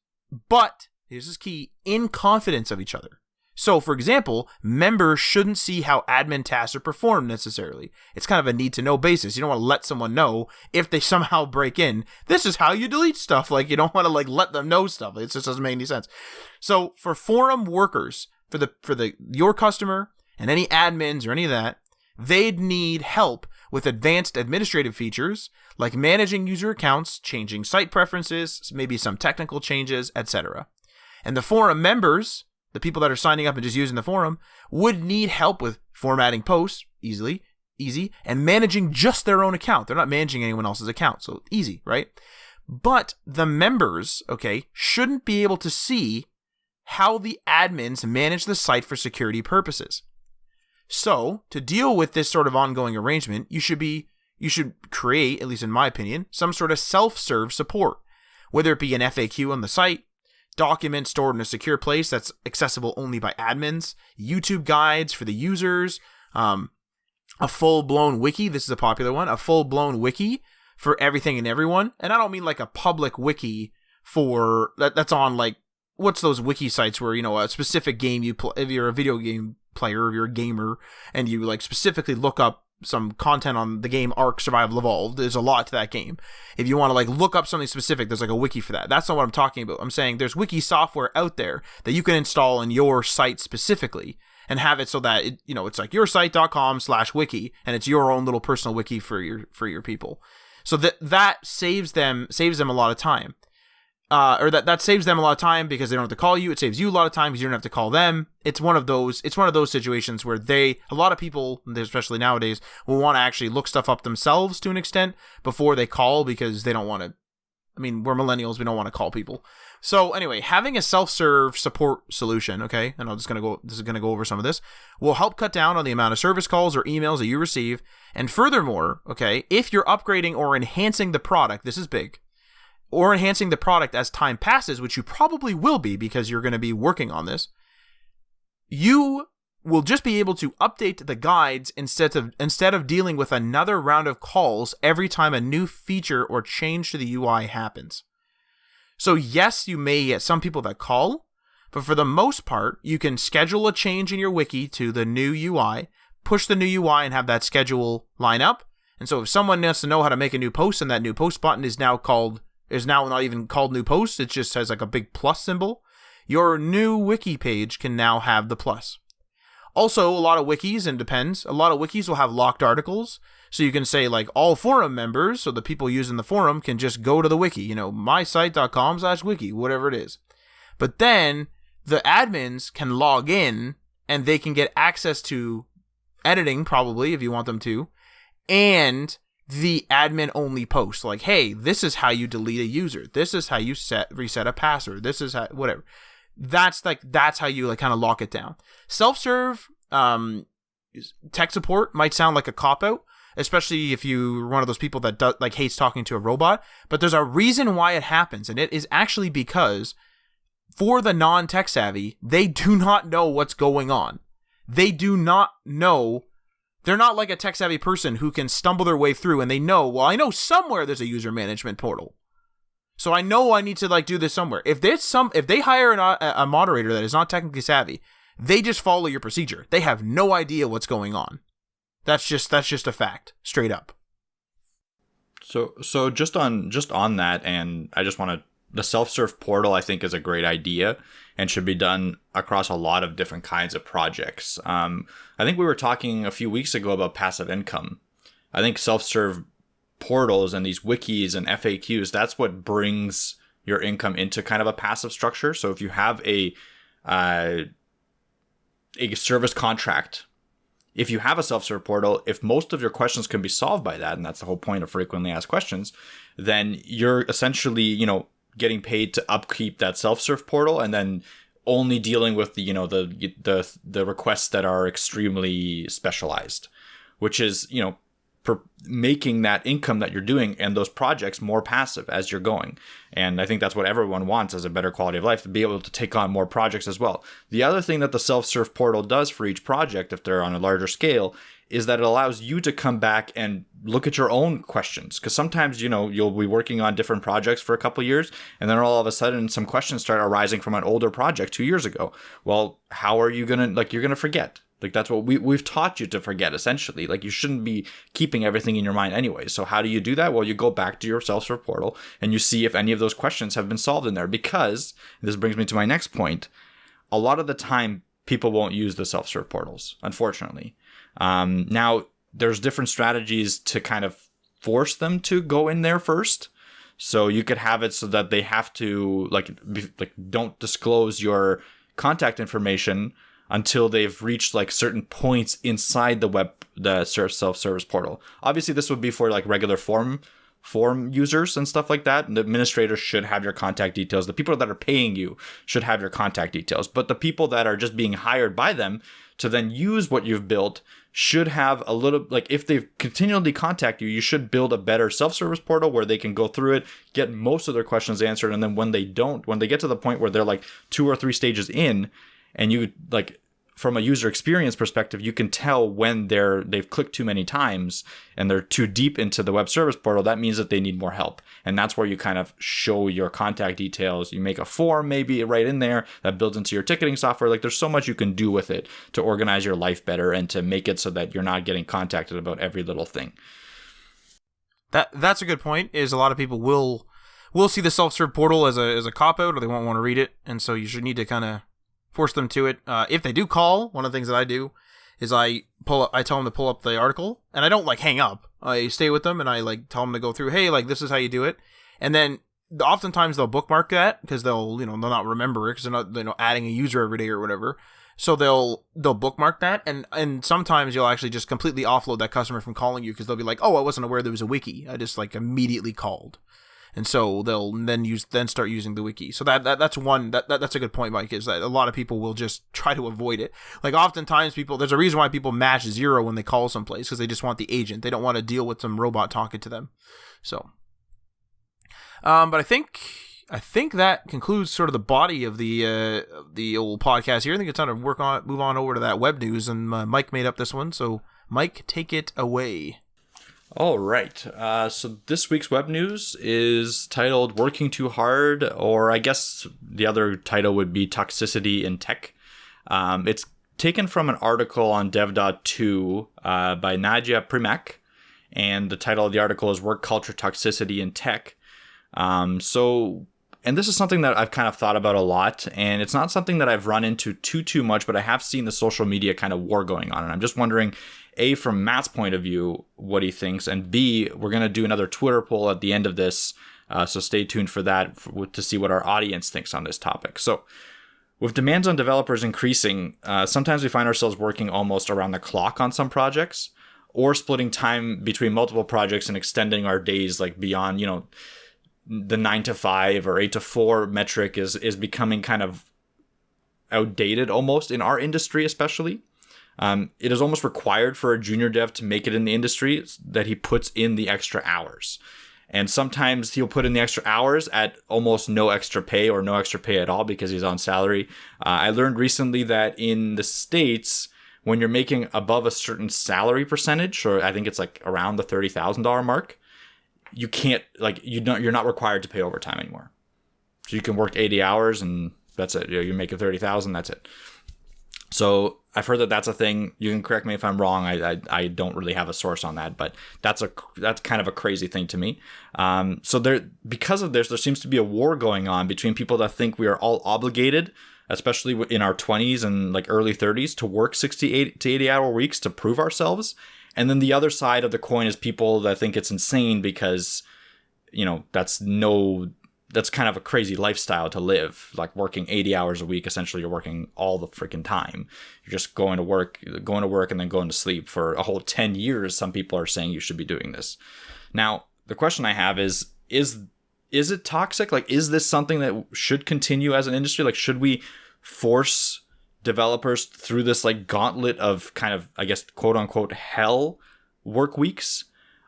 But, this is key, in confidence of each other. So, for example, members shouldn't see how admin tasks are performed necessarily. It's kind of a need-to-know basis. You don't want to let someone know if they somehow break in. This is how you delete stuff. You don't want to let them know stuff. It just doesn't make any sense. So, for forum workers, for your customer and any admins or any of that, they'd need help with advanced administrative features like managing user accounts, changing site preferences, maybe some technical changes, etc. And the forum members, the people that are signing up and just using the forum, would need help with formatting posts, easy, and managing just their own account. They're not managing anyone else's account, so easy, right? But the members, okay, shouldn't be able to see how the admins manage the site for security purposes. So, to deal with this sort of ongoing arrangement, you should create, at least in my opinion, some sort of self-serve support, whether it be an FAQ on the site, documents stored in a secure place that's accessible only by admins, YouTube guides for the users, a full-blown wiki. This is a popular one, a full-blown wiki for everything and everyone. And I don't mean like a public wiki for that's on like, what's those wiki sites where, a specific game you play, if you're a video game player, if you're a gamer, and you like specifically look up some content on the game Ark Survival Evolved. There's a lot to that game. If you want to like look up something specific, there's like a wiki for that. That's not what I'm talking about. I'm saying there's wiki software out there that you can install in your site specifically and have it so that it's like yoursite.com/wiki, and it's your own little personal wiki for your people. So that saves them a lot of time. That saves them a lot of time because they don't have to call you. It saves you a lot of time because you don't have to call them. It's one of those situations where a lot of people, especially nowadays, will want to actually look stuff up themselves to an extent before they call, because they don't want to. I mean, we're millennials. We don't want to call people. So anyway, having a self-serve support solution, okay, and this is gonna go over some of this, will help cut down on the amount of service calls or emails that you receive. And furthermore, okay, if you're upgrading or enhancing the product, this is big, or enhancing the product as time passes, which you probably will be because you're going to be working on this, you will just be able to update the guides instead of dealing with another round of calls every time a new feature or change to the UI happens. So yes, you may get some people that call, but for the most part, you can schedule a change in your wiki to the new UI, push the new UI and have that schedule line up. And so if someone wants to know how to make a new post, and that new post button is now not even called new post, it just has like a big plus symbol, your new wiki page can now have the plus. Also, a lot of wikis, and depends, a lot of wikis will have locked articles, so you can say like all forum members, so the people using the forum can just go to the wiki, mysite.com/wiki, whatever it is. But then the admins can log in and they can get access to editing, probably, if you want them to, and the admin only post, like, hey, this is how you delete a user, this is how you reset a password, this is how, whatever. That's how you like kind of lock it down. Self-serve tech support might sound like a cop-out, especially if you're one of those people that hates talking to a robot, but there's a reason why it happens, and it is actually because for the non-tech savvy, they do not know what's going on. They do not know. They're not like a tech-savvy person who can stumble their way through, and they know, well, I know somewhere there's a user management portal, so I know I need to like do this somewhere. If they hire a moderator that is not technically savvy, they just follow your procedure. They have no idea what's going on. That's just a fact, straight up. So just on that, and I just want to, the SelfServe Portal I think is a great idea and should be done across a lot of different kinds of projects. I think we were talking a few weeks ago about passive income. I think self-serve portals and these wikis and FAQs, that's what brings your income into kind of a passive structure. So if you have a service contract, if you have a self-serve portal, if most of your questions can be solved by that, and that's the whole point of frequently asked questions, then you're essentially, getting paid to upkeep that self-serve portal, and then only dealing with the requests that are extremely specialized, which is, making that income that you're doing and those projects more passive as you're going. And I think that's what everyone wants, as a better quality of life, to be able to take on more projects as well. The other thing that the self-serve portal does for each project, if they're on a larger scale, is that it allows you to come back and look at your own questions. Because sometimes, you'll be working on different projects for a couple of years, and then all of a sudden some questions start arising from an older project 2 years ago. Well, how are you going to, you're going to forget. That's what we've taught you to forget, essentially. You shouldn't be keeping everything in your mind anyway. So how do you do that? Well, you go back to your self-serve portal and you see if any of those questions have been solved in there. Because, this brings me to my next point, a lot of the time people won't use the self-serve portals, unfortunately. Now, there's different strategies to kind of force them to go in there first. So you could have it so that they have to, don't disclose your contact information until they've reached certain points inside the self-service portal. Obviously, this would be for regular form form users and stuff like that. And the administrators should have your contact details. The people that are paying you should have your contact details. But the people that are just being hired by them to then use what you've built should have a little, like if they continually contact you, you should build a better self-service portal where they can go through it, get most of their questions answered. And then when they get to the point where they're like 2 or 3 stages in, and you like, from a user experience perspective, you can tell when they've clicked too many times and they're too deep into the web service portal. That means that they need more help. And that's where you kind of show your contact details. You make a form maybe right in there that builds into your ticketing software. Like there's so much you can do with it to organize your life better and to make it so that you're not getting contacted about every little thing. That's a good point, is a lot of people will see the self-serve portal as a cop-out, or they won't want to read it. And so you should need to kind of force them to it. If they do call, one of the things that I do is I tell them to pull up the article, and I don't like hang up. I stay with them and I like tell them to go through, hey, like this is how you do it. And then oftentimes they'll bookmark that because they'll not remember it because they're not adding a user every day or whatever. So they'll bookmark that, and sometimes you'll actually just completely offload that customer from calling you because they'll be like, oh, I wasn't aware there was a wiki. I just like immediately called. And so they'll then start using the wiki. So that's a good point, Mike, is that a lot of people will just try to avoid it. Like oftentimes there's a reason why people mash 0 when they call someplace, because they just want the agent. They don't want to deal with some robot talking to them. So, but I think that concludes sort of the body of the old podcast here. I think it's time to move on over to that web news, and Mike made up this one. So Mike, take it away. All right. So this week's web news is titled "Working Too Hard," or I guess the other title would be "Toxicity in Tech." It's taken from an article on dev.to by Nadia Primak, and the title of the article is "Work Culture Toxicity in Tech." And this is something that I've kind of thought about a lot, and it's not something that I've run into too much, but I have seen the social media kind of war going on, and I'm just wondering, A, from Matt's point of view, what he thinks, and B, we're going to do another Twitter poll at the end of this, so stay tuned for that to see what our audience thinks on this topic. So, with demands on developers increasing, sometimes we find ourselves working almost around the clock on some projects, or splitting time between multiple projects and extending our days like beyond, the 9 to 5 or 8 to 4 metric is becoming kind of outdated almost in our industry, especially. It is almost required for a junior dev to make it in the industry that he puts in the extra hours. And sometimes he'll put in the extra hours at almost no extra pay or no extra pay at all because he's on salary. I learned recently that in the States, when you're making above a certain salary percentage, or I think it's like around the $30,000 mark, you can't, like, you're not required to pay overtime anymore. So you can work 80 hours and that's it. You're making 30,000. That's it. So I've heard that that's a thing. You can correct me if I'm wrong. I don't really have a source on that, but that's kind of a crazy thing to me. So because of this, there seems to be a war going on between people that think we are all obligated, especially in our 20s and like early 30s, to work 68 to 80 hour weeks to prove ourselves. And then the other side of the coin is people that think it's insane because, that's kind of a crazy lifestyle to live, like working 80 hours a week. Essentially, you're working all the freaking time. You're just going to work and then going to sleep for a whole 10 years. Some people are saying you should be doing this. Now, the question I have is it toxic? Like, is this something that should continue as an industry? Like, should we force developers through this like gauntlet of kind of, I guess, quote unquote hell work weeks?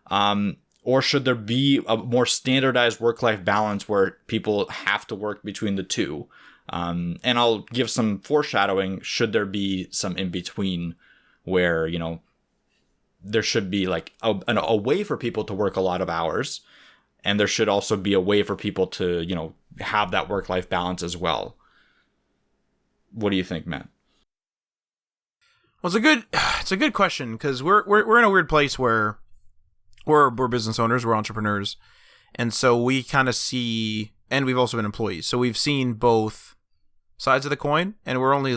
Or should there be a more standardized work-life balance where people have to work between the two? And I'll give some foreshadowing. Should there be some in between where, there should be like a way for people to work a lot of hours, and there should also be a way for people to, have that work-life balance as well. What do you think, Matt? Well, it's a good question, because we're in a weird place where we're business owners, we're entrepreneurs, and so we kind of see, and we've also been employees, so we've seen both sides of the coin, and we're only,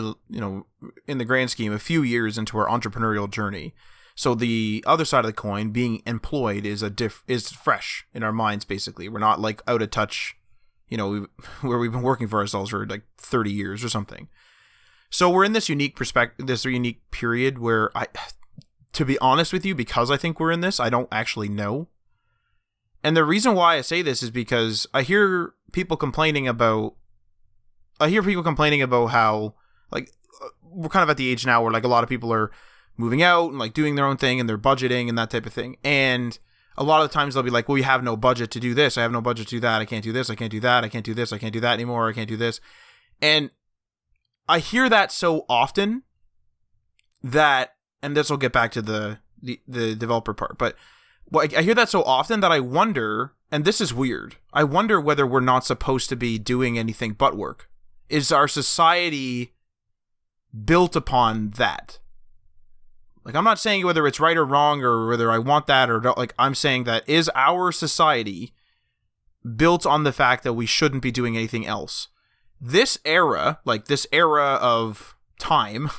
in the grand scheme, a few years into our entrepreneurial journey. So the other side of the coin, being employed, is fresh in our minds. Basically, we're not like out of touch, where we've been working for ourselves for like 30 years or something. So we're in this unique period where to be honest with you, because I think we're in this, I don't actually know. And the reason why I say this is because I hear people complaining about how, like, we're kind of at the age now where, like, a lot of people are moving out and, like, doing their own thing and they're budgeting and that type of thing. And a lot of the times they'll be like, well, we have no budget to do this. I have no budget to do that. I can't do this. I can't do that. I can't do this. I can't do that anymore. I can't do this. And I hear that so often that, and this will get back to the developer part, but I hear that so often that I wonder, and this is weird, I wonder whether we're not supposed to be doing anything but work. Is our society built upon that? Like, I'm not saying whether it's right or wrong or whether I want that or don't. Like, I'm saying that is our society built on the fact that we shouldn't be doing anything else? This era, like this era of time,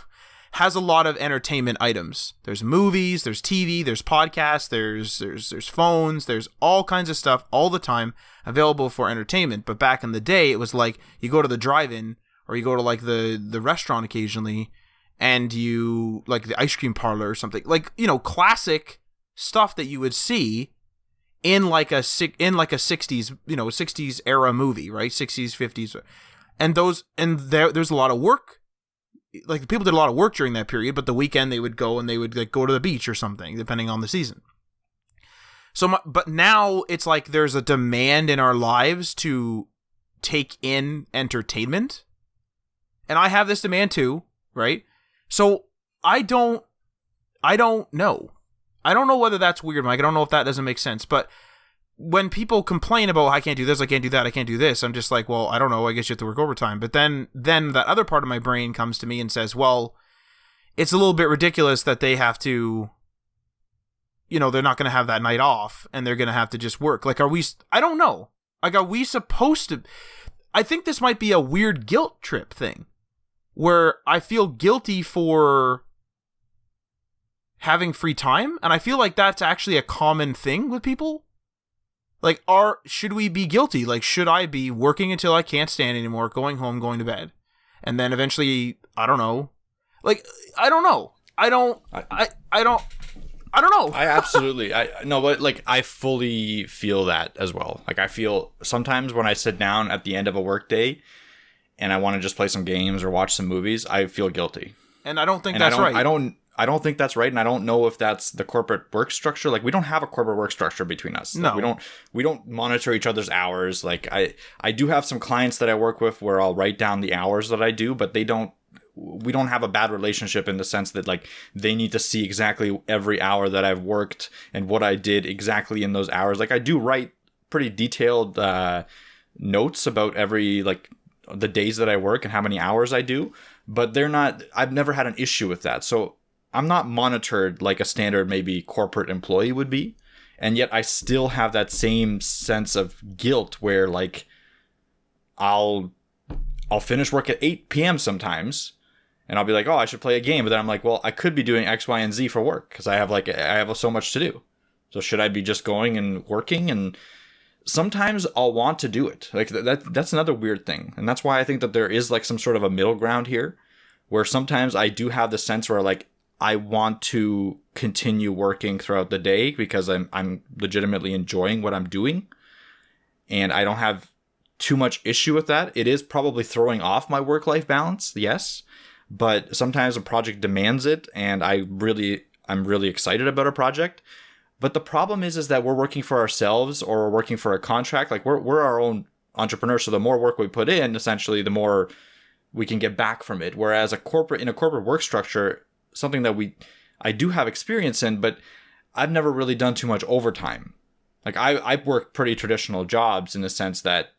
has a lot of entertainment items. There's movies, there's TV, there's podcasts, there's phones, there's all kinds of stuff all the time available for entertainment. But back in the day, it was like you go to the drive-in or you go to, like, the restaurant occasionally, and you, like, the ice cream parlor or something, like, you know, classic stuff that you would see in like a 60s, you know, 60s era movie, right? 60s, 50s. And there's a lot of work. Like, people did a lot of work during that period, but the weekend they would go and they would, like, go to the beach or something, depending on the season. But now it's like there's a demand in our lives to take in entertainment. And I have this demand too, right? So I don't know. I don't know whether that's weird, Mike. I don't know if that doesn't make sense. But when people complain about, I can't do this, I can't do that, I can't do this, I'm just like, well, I don't know, I guess you have to work overtime. But then that other part of my brain comes to me and says, well, it's a little bit ridiculous that they have to, you know, they're not going to have that night off and they're going to have to just work. Like, I don't know. Like, are we supposed to? I think this might be a weird guilt trip thing where I feel guilty for having free time. And I feel like that's actually a common thing with people. Like, should we be guilty? Like, should I be working until I can't stand anymore, going home, going to bed, and then eventually, I don't know. Like, I don't know. I don't know. But like, I fully feel that as well. Like, I feel sometimes when I sit down at the end of a work day and I want to just play some games or watch some movies, I feel guilty. And I don't think that's right. I don't think that's right, and I don't know if that's the corporate work structure. Like, we don't have a corporate work structure between us. Like, no. We don't monitor each other's hours. Like, I do have some clients that I work with where I'll write down the hours that I do, but we don't have a bad relationship in the sense that, like, they need to see exactly every hour that I've worked and what I did exactly in those hours. Like, I do write pretty detailed notes about every, like, the days that I work and how many hours I do, but I've never had an issue with that. So I'm not monitored like a standard maybe corporate employee would be. And yet I still have that same sense of guilt where, like, I'll finish work at 8 p.m. sometimes and I'll be like, oh, I should play a game. But then I'm like, well, I could be doing X, Y, and Z for work because I have so much to do. So should I be just going and working? And sometimes I'll want to do it. Like, that's another weird thing. And that's why I think that there is, like, some sort of a middle ground here where sometimes I do have the sense where, like, I want to continue working throughout the day because I'm legitimately enjoying what I'm doing. And I don't have too much issue with that. It is probably throwing off my work-life balance, yes. But sometimes a project demands it, and I'm really excited about a project. But the problem is that we're working for ourselves or we're working for a contract. Like, we're our own entrepreneurs, so the more work we put in, essentially, the more we can get back from it. Whereas in a corporate work structure, something that I do have experience in, but I've never really done too much overtime. Like, I've worked pretty traditional jobs in the sense that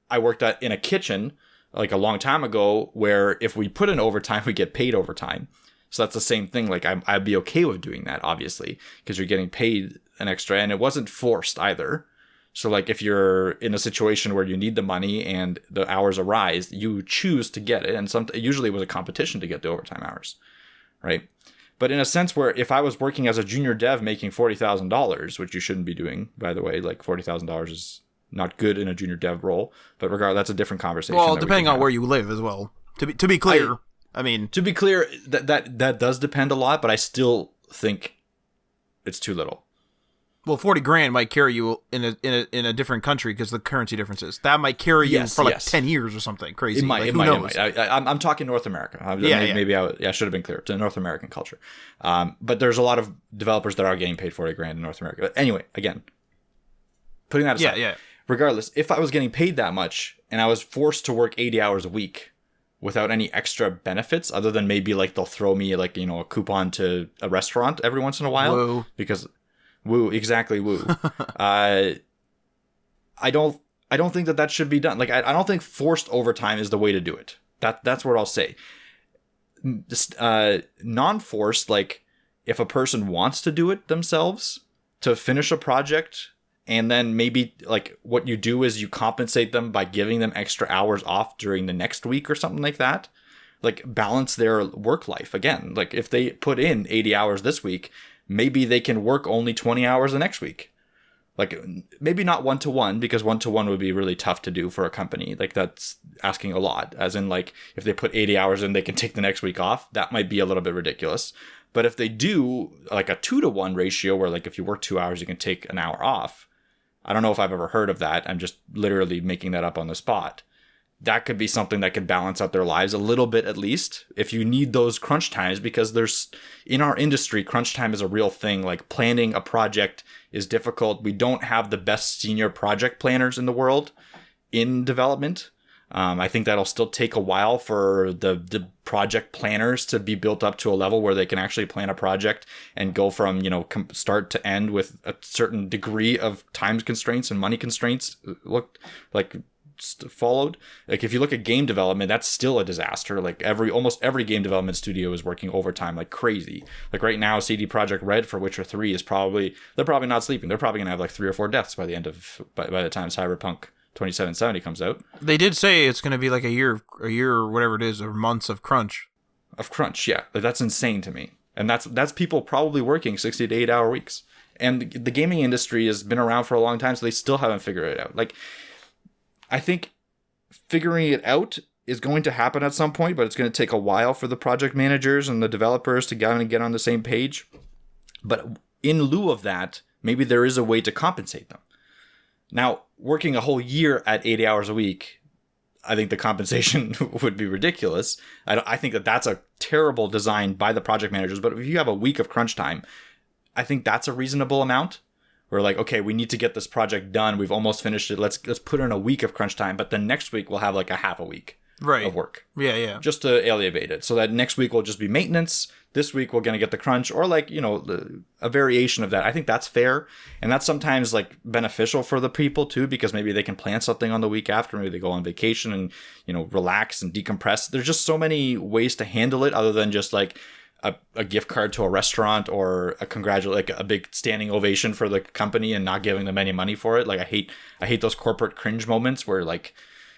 I worked in a kitchen like a long time ago where if we put in overtime, we get paid overtime. So that's the same thing. Like, I'd be okay with doing that, obviously, because you're getting paid an extra, and it wasn't forced either. So, like, if you're in a situation where you need the money and the hours arise, you choose to get it. And usually it was a competition to get the overtime hours. Right. But in a sense where if I was working as a junior dev making $40,000, which you shouldn't be doing, by the way, like $40,000 is not good in a junior dev role. But regardless, that's a different conversation. Well, depending on where you live as well. To be clear, I mean, to be clear, that does depend a lot, but I still think it's too little. Well, 40 grand might carry you in a different country because the currency differences. That might carry you for like 10 years or something crazy. It might. Like, it who might. knows? It might. I'm talking North America. Maybe I should have been clear. To North American culture. But there's a lot of developers that are getting paid 40 grand in North America. But anyway, again, putting that aside. Yeah. Regardless, if I was getting paid that much and I was forced to work 80 hours a week without any extra benefits other than maybe like they'll throw me like, you know, a coupon to a restaurant every once in a while. Woo. Because woo, exactly woo. I don't think that should be done. Like I don't think forced overtime is the way to do it. That's what I'll say. Non-forced, like if a person wants to do it themselves to finish a project, and then maybe like what you do is you compensate them by giving them extra hours off during the next week or something like that. Like balance their work life. Again, like if they put in 80 hours this week, maybe they can work only 20 hours the next week. Like maybe not 1-to-1, because 1-to-1 would be really tough to do for a company. Like that's asking a lot. As in like if they put 80 hours in, they can take the next week off. That might be a little bit ridiculous. But if they do like a 2-to-1 ratio where like if you work 2 hours, you can take an hour off. I don't know if I've ever heard of that. I'm just literally making that up on the spot. That could be something that could balance out their lives a little bit, at least, if you need those crunch times, because in our industry, crunch time is a real thing. Like planning a project is difficult. We don't have the best senior project planners in the world in development. I think that'll still take a while for the project planners to be built up to a level where they can actually plan a project and go from, you know, start to end with a certain degree of time constraints and money constraints followed. Like if you look at game development, that's still a disaster. Like almost every game development studio is working overtime like crazy. Like right now, CD Projekt Red for Witcher 3 they're probably not sleeping. They're probably gonna have like 3 or 4 deaths by the time Cyberpunk 2770 comes out. They did say it's going to be like a year or whatever it is, or months of crunch. Yeah. Like, that's insane to me. And that's people probably working 60 to 8 hour weeks. And the gaming industry has been around for a long time, so they still haven't figured it out. Like, I think figuring it out is going to happen at some point, but it's going to take a while for the project managers and the developers to get on the same page. But in lieu of that, maybe there is a way to compensate them. Now, working a whole year at 80 hours a week, I think the compensation would be ridiculous. I think that's a terrible design by the project managers. But if you have a week of crunch time, I think that's a reasonable amount. We're like, okay, we need to get this project done. We've almost finished it. Let's put in a week of crunch time. But then next week we'll have like a half a week of work. Yeah. Just to alleviate it. So that next week will just be maintenance. This week we're going to get the crunch, or like, you know, a variation of that. I think that's fair. And that's sometimes like beneficial for the people too, because maybe they can plan something on the week after. Maybe they go on vacation and, you know, relax and decompress. There's just so many ways to handle it other than just like a gift card to a restaurant or a big standing ovation for the company and not giving them any money for it. Like I hate those corporate cringe moments where like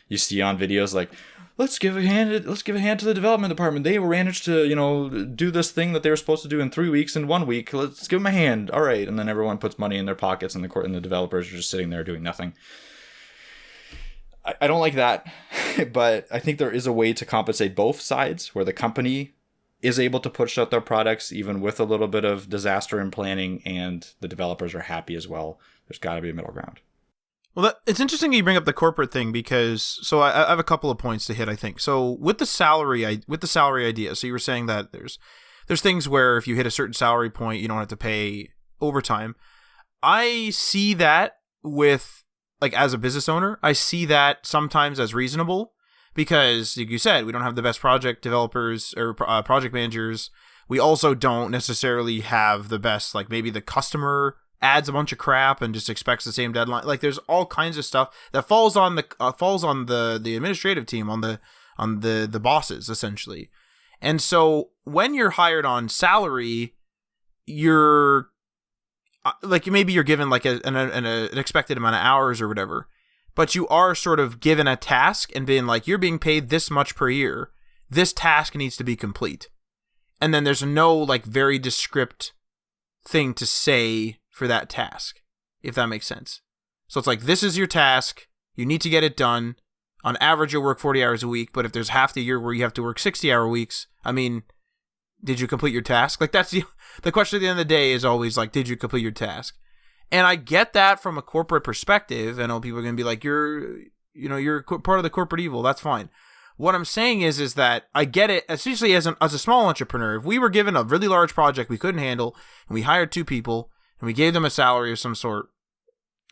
you see on videos like, let's give a hand to the development department. They managed to, you know, do this thing that they were supposed to do in 3 weeks in 1 week. Let's give them a hand. All right. And then everyone puts money in their pockets and the developers are just sitting there doing nothing. I don't like that, but I think there is a way to compensate both sides where the company is able to push out their products even with a little bit of disaster in planning, and the developers are happy as well. There's got to be a middle ground. Well, it's interesting that you bring up the corporate thing, because I have a couple of points to hit, I think. So with the salary idea, so you were saying that there's things where if you hit a certain salary point, you don't have to pay overtime. I see that with, like, as a business owner, I see that sometimes as reasonable, because, like you said, we don't have the best project developers or project managers. We also don't necessarily have the best, like, maybe the customer adds a bunch of crap and just expects the same deadline. Like, there's all kinds of stuff that falls on the administrative team, on the bosses, essentially. And so when you're hired on salary, you're like, maybe you're given like an expected amount of hours or whatever, but you are sort of given a task and being like, you're being paid this much per year. This task needs to be complete. And then there's no like very descript thing to say for that task, if that makes sense. So it's like, this is your task. You need to get it done. On average, you'll work 40 hours a week. But if there's half the year where you have to work 60-hour weeks, I mean, did you complete your task? Like, that's the question at the end of the day is always like, did you complete your task? And I get that from a corporate perspective. I know people are going to be like, you're part of the corporate evil. That's fine. What I'm saying is that I get it, especially as a small entrepreneur. If we were given a really large project we couldn't handle, and we hired 2 people, and we gave them a salary of some sort,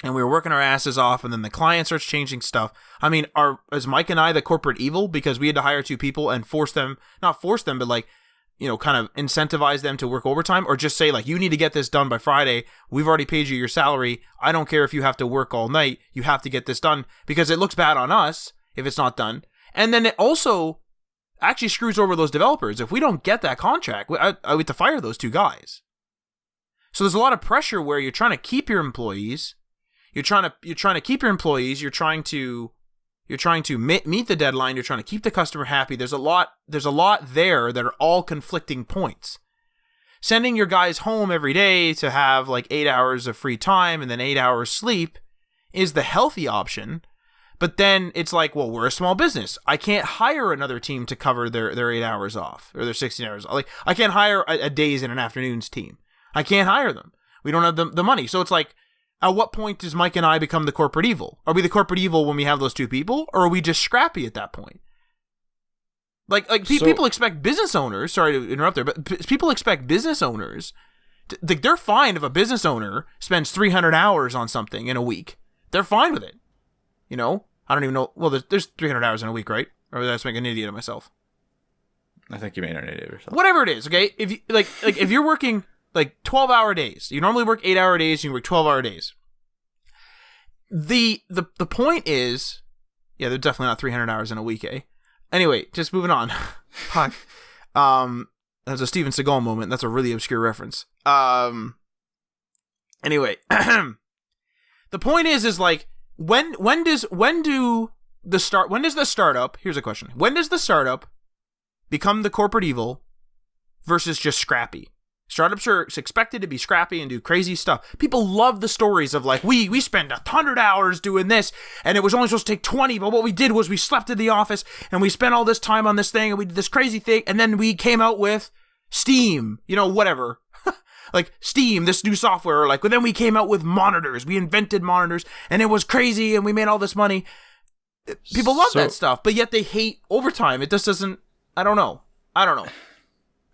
and we were working our asses off, and then the client starts changing stuff. I mean, is Mike and I the corporate evil because we had to hire 2 people and not force them, but like, kind of incentivize them to work overtime, or just say like, you need to get this done by Friday. We've already paid you your salary. I don't care if you have to work all night. You have to get this done because it looks bad on us if it's not done. And then it also actually screws over those developers. If we don't get that contract, I have to fire those 2 guys. So there's a lot of pressure where you're trying to keep your employees. You're trying to keep your employees. You're trying to meet the deadline. You're trying to keep the customer happy. There's a lot there that are all conflicting points. Sending your guys home every day to have like 8 hours of free time and then 8 hours sleep is the healthy option. But then it's like, well, we're a small business. I can't hire another team to cover their 8 hours off or their 16 hours. Like, I can't hire a days and an afternoons team. I can't hire them. We don't have the money. So it's like, at what point does Mike and I become the corporate evil? Are we the corporate evil when we have those 2 people, or are we just scrappy at that point? People expect business owners. Sorry to interrupt there, but people expect business owners. They're fine if a business owner spends 300 hours on something in a week. They're fine with it. I don't even know. Well, there's 300 hours in a week, right? Or did I just make an idiot of myself? I think you made an idiot of yourself. Whatever it is, okay? If you if you're working like 12-hour days, you normally work 8-hour days, you work 12-hour days. The point is, yeah, they're definitely not 300 hours in a week, eh? Anyway, just moving on. Fuck. That was a Steven Seagal moment. That's a really obscure reference. Anyway, the point is like, when does the startup, here's a question. When does the startup become the corporate evil versus just scrappy? Startups are expected to be scrappy and do crazy stuff. People love the stories of like, we spent 100 hours doing this and it was only supposed to take 20, but what we did was we slept in the office and we spent all this time on this thing and we did this crazy thing and then we came out with Steam, whatever. Like Steam, this new software, but then we came out with monitors. We invented monitors and it was crazy and we made all this money. People love that stuff, but yet they hate overtime. It just doesn't, I don't know.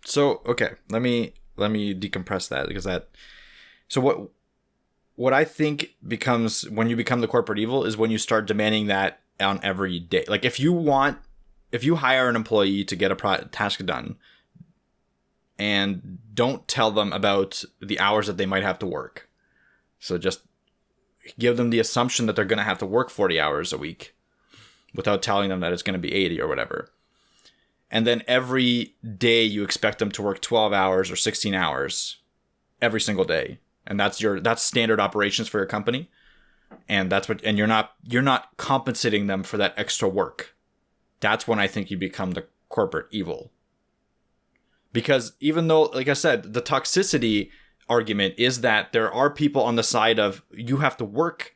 So, okay, let me decompress that because so what I think becomes when you become the corporate evil is when you start demanding that on every day. Like if you hire an employee to get a task done, and don't tell them about the hours that they might have to work. So just give them the assumption that they're going to have to work 40 hours a week without telling them that it's going to be 80 or whatever. And then every day you expect them to work 12 hours or 16 hours every single day. And that's standard operations for your company. And you're not compensating them for that extra work. That's when I think you become the corporate evil. Because even though, like I said, the toxicity argument is that there are people on the side of you have to work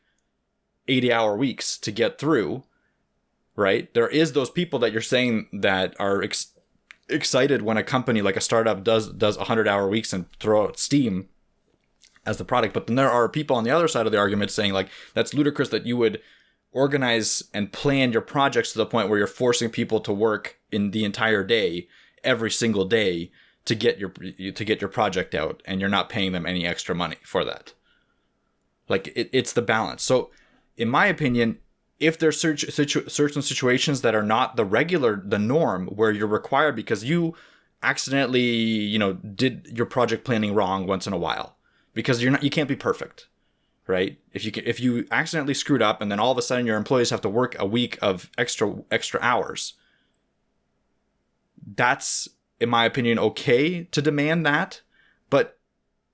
80-hour weeks to get through, right? There is those people that you're saying that are excited when a company like a startup does 100-hour weeks and throw out Steam as the product. But then there are people on the other side of the argument saying like, that's ludicrous that you would organize and plan your projects to the point where you're forcing people to work in the entire day every single day to get your project out, and you're not paying them any extra money for that. Like it's the balance. So in my opinion, if there's certain situations that are not the norm where you're required because you accidentally, did your project planning wrong once in a while, because you can't be perfect, right? If you accidentally screwed up and then all of a sudden your employees have to work a week of extra hours, that's, in my opinion, okay to demand that. But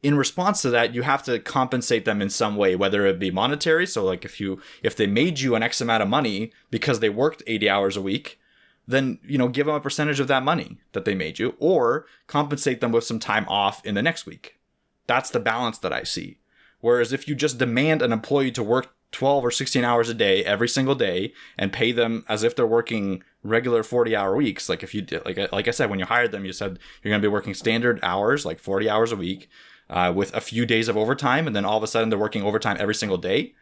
in response to that, you have to compensate them in some way, whether it be monetary. So like if they made you an X amount of money because they worked 80 hours a week, then, give them a percentage of that money that they made you, or compensate them with some time off in the next week. That's the balance that I see. Whereas if you just demand an employee to work 12 or 16 hours a day every single day and pay them as if they're working regular 40-hour weeks, like if you did, like I said, when you hired them, you said you're going to be working standard hours, like 40 hours a week. with a few days of overtime, and then all of a sudden they're working overtime every single day.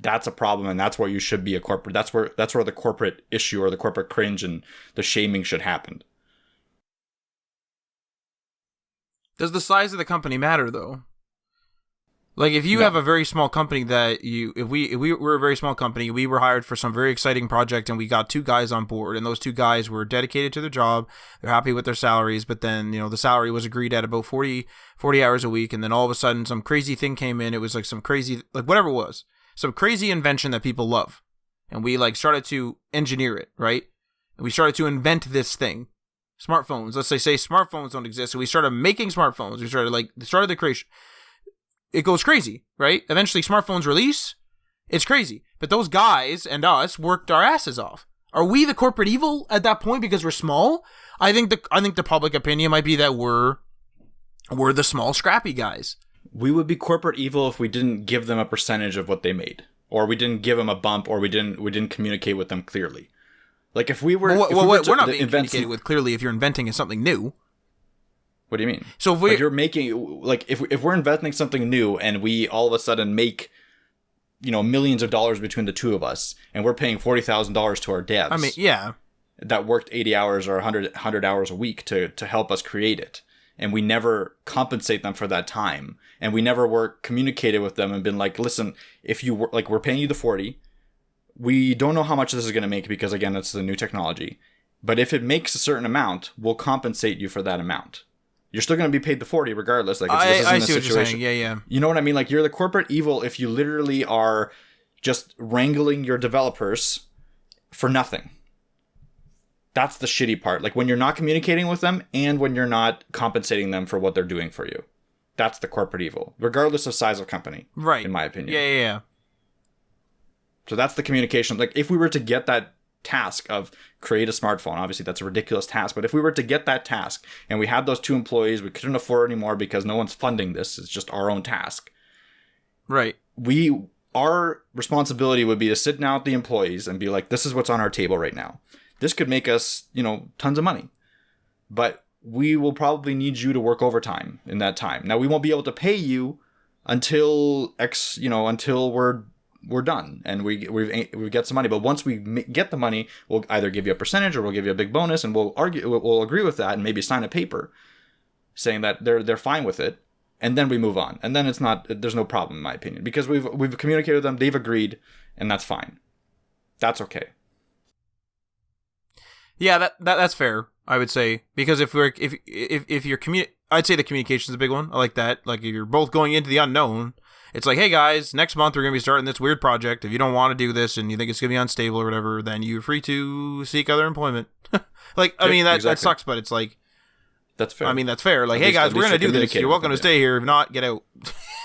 That's a problem, and that's where you should be a corporate. That's where the corporate issue or the corporate cringe and the shaming should happen. Does the size of the company matter though? Like if you have a very small company if we were a very small company, we were hired for some very exciting project and we got 2 guys on board, and those 2 guys were dedicated to their job. They're happy with their salaries, but then, the salary was agreed at about 40 hours a week. And then all of a sudden some crazy thing came in. It was like some crazy, like whatever it was, some crazy invention that people love. And we like started to engineer it, right? And we started to invent this thing. Smartphones. Let's say smartphones don't exist. So we started making smartphones. We started the creation. It goes crazy, right? Eventually smartphones release. It's crazy. But those guys and us worked our asses off. Are we the corporate evil at that point because we're small? I think the public opinion might be that we're the small scrappy guys. We would be corporate evil if we didn't give them a percentage of what they made, or we didn't give them a bump, or we didn't communicate with them clearly. Like if we were, we're not being communicated with clearly if you're inventing something new. What do you mean? So if you're making, like, if we're inventing something new and we all of a sudden make, millions of dollars between the 2 of us, and we're paying $40,000 to our devs. I mean, yeah, that worked 80 hours or 100 hours a week to help us create it, and we never compensate them for that time, and we never were communicated with them and been like, listen, if you were like, we're paying you the 40, we don't know how much this is going to make because again, it's the new technology, but if it makes a certain amount, we'll compensate you for that amount. You're still going to be paid the 40 regardless. Like I see what you're saying. Yeah. You know what I mean? Like you're the corporate evil if you literally are just wrangling your developers for nothing. That's the shitty part. Like when you're not communicating with them and when you're not compensating them for what they're doing for you. That's the corporate evil, regardless of size of company. Right. In my opinion. Yeah. So that's the communication. Like if we were to get that task of create a smartphone, obviously that's a ridiculous task, but if we were to get that task and we had those 2 employees, we couldn't afford anymore because no one's funding this, it's just our own task, right? Our responsibility would be to sit down with the employees and be like, this is what's on our table right now. This could make us tons of money, but we will probably need you to work overtime in that time. Now we won't be able to pay you until until we're done and we get some money. But once we get the money, we'll either give you a percentage or we'll give you a big bonus, and we'll agree with that and maybe sign a paper saying that they're fine with it, and then we move on. And then there's no problem in my opinion because we've communicated with them, they've agreed, and that's fine. That's okay. Yeah, that's fair, I would say, because if you're I'd say the communication is a big one. I like that. Like if you're both going into the unknown. It's like, hey guys, next month we're going to be starting this weird project. If you don't want to do this and you think it's going to be unstable or whatever, then you're free to seek other employment. Like, I mean, that sucks, but it's like... That's fair. I mean, that's fair. Like, hey guys, we're going to do this. You're welcome to stay here. If not, get out.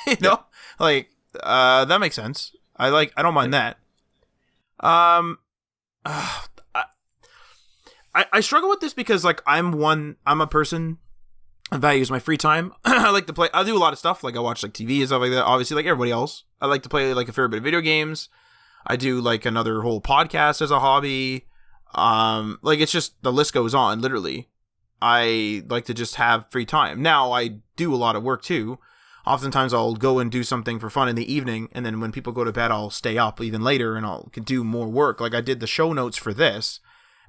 You know? Like, that makes sense. I don't mind that. I struggle with this because, like, I'm a person... I value my free time. I like to play. I do a lot of stuff. Like I watch like TV and stuff like that. Obviously, like everybody else, I like to play like a fair bit of video games. I do like another whole podcast as a hobby. Like it's just the list goes on. Literally, I like to just have free time. Now I do a lot of work too. Oftentimes I'll go and do something for fun in the evening, and then when people go to bed, I'll stay up even later and I'll do more work. Like I did the show notes for this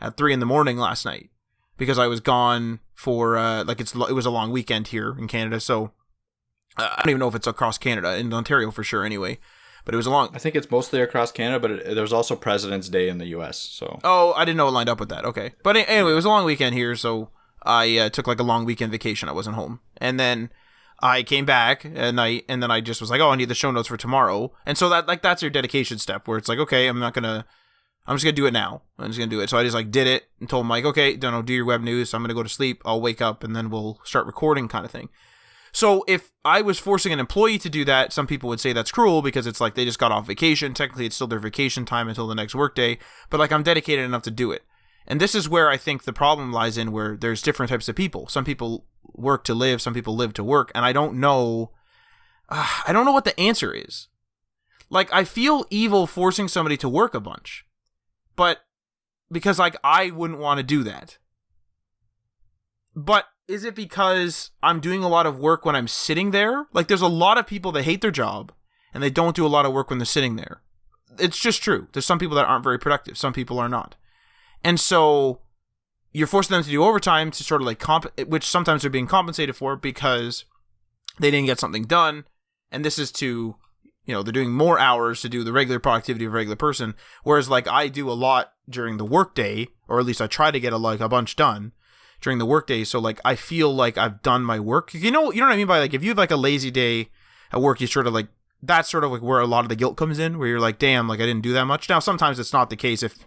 at 3 a.m. last night. Because I was gone for, it was a long weekend here in Canada, so I don't even know if it's across Canada, in Ontario for sure anyway, but it was I think it's mostly across Canada, but there was also President's Day in the U.S., so... Oh, I didn't know it lined up with that, okay. But anyway, it was a long weekend here, so I took like a long weekend vacation, I wasn't home. And then I came back at night, and then I just was like, oh, I need the show notes for tomorrow. And so that's your dedication step, where it's like, okay, I'm just going to do it now. I'm just going to do it. So I just like did it and told Mike, okay, do your web news. I'm going to go to sleep. I'll wake up and then we'll start recording kind of thing. So if I was forcing an employee to do that, some people would say that's cruel because it's like they just got off vacation. Technically, it's still their vacation time until the next workday. But like I'm dedicated enough to do it. And this is where I think the problem lies in, where there's different types of people. Some people work to live. Some people live to work. And I don't know what the answer is. Like I feel evil forcing somebody to work a bunch. But because like I wouldn't want to do that. But is it because I'm doing a lot of work when I'm sitting there? Like, there's a lot of people that hate their job and they don't do a lot of work when they're sitting there. It's just true. There's some people that aren't very productive. Some people are not. And so you're forcing them to do overtime to sort of like which sometimes they're being compensated for because they didn't get something done. And this is to, they're doing more hours to do the regular productivity of a regular person. Whereas like I do a lot during the workday, or at least I try to get a bunch done during the workday. So like I feel like I've done my work. You know what I mean by like, if you have like a lazy day at work, you sort of like, that's sort of like where a lot of the guilt comes in, where you're like, damn, like I didn't do that much. Now, sometimes it's not the case if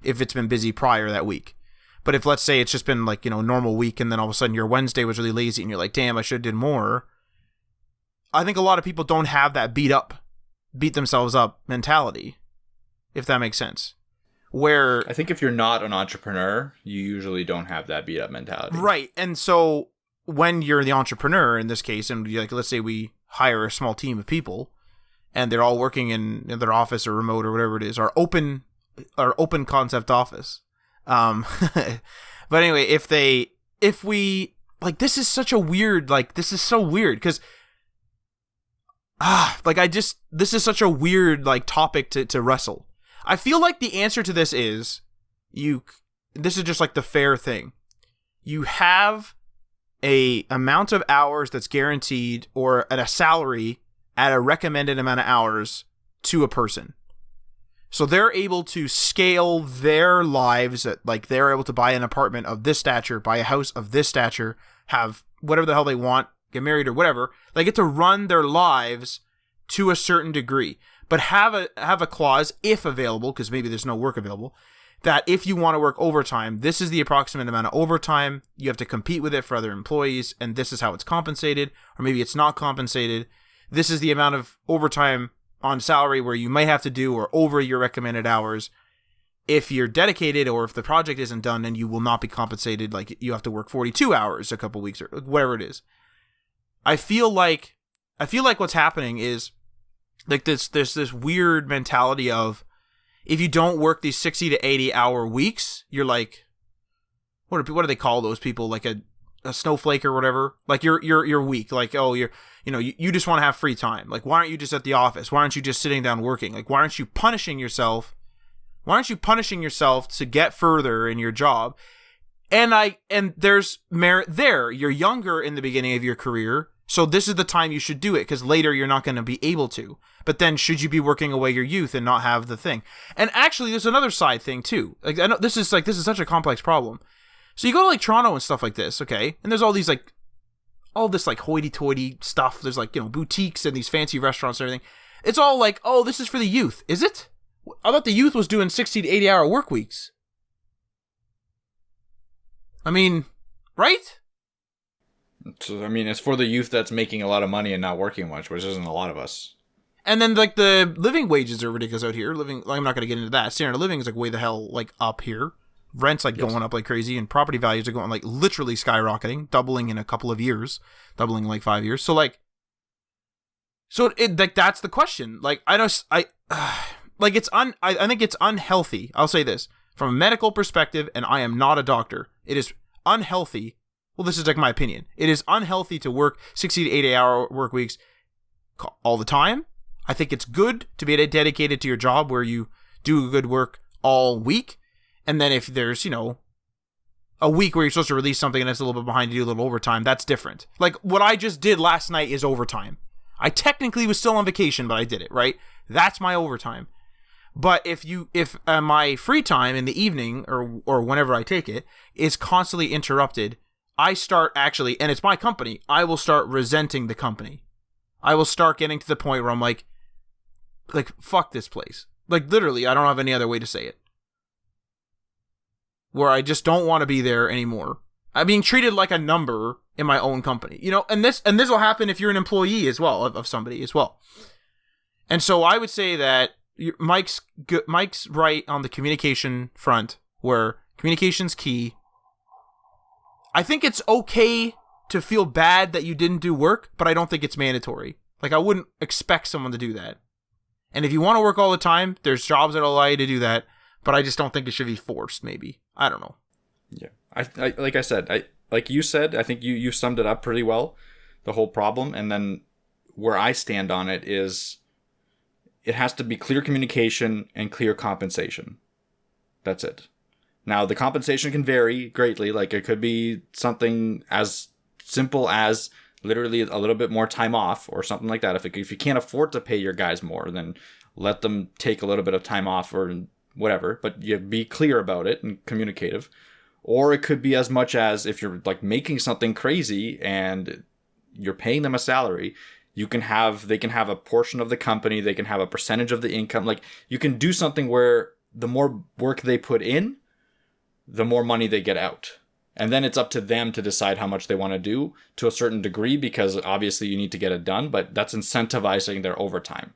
it's been busy prior that week. But if, let's say, it's just been like, normal week, and then all of a sudden your Wednesday was really lazy and you're like, damn, I should have did more. I think a lot of people don't have that beat themselves up mentality, if that makes sense. Where I think if you're not an entrepreneur, you usually don't have that beat up mentality. Right. And so when you're the entrepreneur in this case, and like, let's say we hire a small team of people and they're all working in their office or remote or whatever it is, our open concept office. But anyway, if we like, this is such a weird, like, this is so weird because this is such a weird like topic to wrestle. I feel like the answer to this is this is just like the fair thing. You have a amount of hours that's guaranteed, or at a salary at a recommended amount of hours to a person. So they're able to scale their lives at, like, they're able to buy an apartment of this stature, buy a house of this stature, have whatever the hell they want, get married or whatever. They get to run their lives to a certain degree, but have a clause, if available, because maybe there's no work available, that if you want to work overtime, this is the approximate amount of overtime. You have to compete with it for other employees, and this is how it's compensated, or maybe it's not compensated. This is the amount of overtime on salary where you might have to do, or over your recommended hours, if you're dedicated, or if the project isn't done, and you will not be compensated, like you have to work 42 hours a couple weeks or whatever it is. I feel like what's happening is like there's this weird mentality of, if you don't work these 60 to 80 hour weeks, you're like, what do they call those people? Like a snowflake or whatever. Like you're weak. Like, oh, you just want to have free time. Like, why aren't you just at the office? Why aren't you just sitting down working? Like, why aren't you punishing yourself? Why aren't you punishing yourself to get further in your job? And there's merit there. You're younger in the beginning of your career, so this is the time you should do it, because later you're not going to be able to. But then, should you be working away your youth and not have the thing? And actually, there's another side thing too. Like, I know this is such a complex problem. So you go to like Toronto and stuff like this, okay? And there's all this like hoity-toity stuff. There's like, boutiques and these fancy restaurants and everything. It's all like, oh, this is for the youth. Is it? I thought the youth was doing 60 to 80 hour work weeks. I mean, right? So, I mean, it's for the youth that's making a lot of money and not working much, which isn't a lot of us. And then, like, the living wages are ridiculous out here. I'm not going to get into that. Standard of living is, like, way the hell, like, up here. Rent's, like, going up like crazy, and property values are going, like, literally skyrocketing, doubling in a couple of years, doubling in, like, 5 years. So, like, that's the question. Like, I think it's unhealthy. I'll say this. From a medical perspective, and I am not a doctor, it is unhealthy. Well, this is, like, my opinion. It is unhealthy to work 60 to 80 hour work weeks all the time. I think it's good to be dedicated to your job where you do good work all week. And then if there's, a week where you're supposed to release something and it's a little bit behind, you do a little overtime, that's different. Like, what I just did last night is overtime. I technically was still on vacation, but I did it, right? That's my overtime. But if my free time in the evening or whenever I take it is constantly interrupted, I start actually, and it's my company, I will start resenting the company. I will start getting to the point where I'm like, fuck this place. Like, literally, I don't have any other way to say it. Where I just don't want to be there anymore. I'm being treated like a number in my own company. And this will happen if you're an employee as well, of somebody as well. And so I would say that Mike's right on the communication front, where communication's key. I think it's okay to feel bad that you didn't do work, but I don't think it's mandatory. Like, I wouldn't expect someone to do that. And if you want to work all the time, there's jobs that allow you to do that, but I just don't think it should be forced, maybe. I don't know. Yeah. I like I said, like you said, I think you summed it up pretty well, the whole problem. And then where I stand on it is it has to be clear communication and clear compensation. That's it. Now, the compensation can vary greatly. Like, it could be something as simple as literally a little bit more time off or something like that. If you can't afford to pay your guys more, then let them take a little bit of time off or whatever. But you be clear about it and communicative. Or it could be as much as if you're like making something crazy and you're paying them a salary, they can have a portion of the company, they can have a percentage of the income. Like, you can do something where the more work they put in, the more money they get out. And then it's up to them to decide how much they want to do to a certain degree, because obviously you need to get it done, but that's incentivizing their overtime.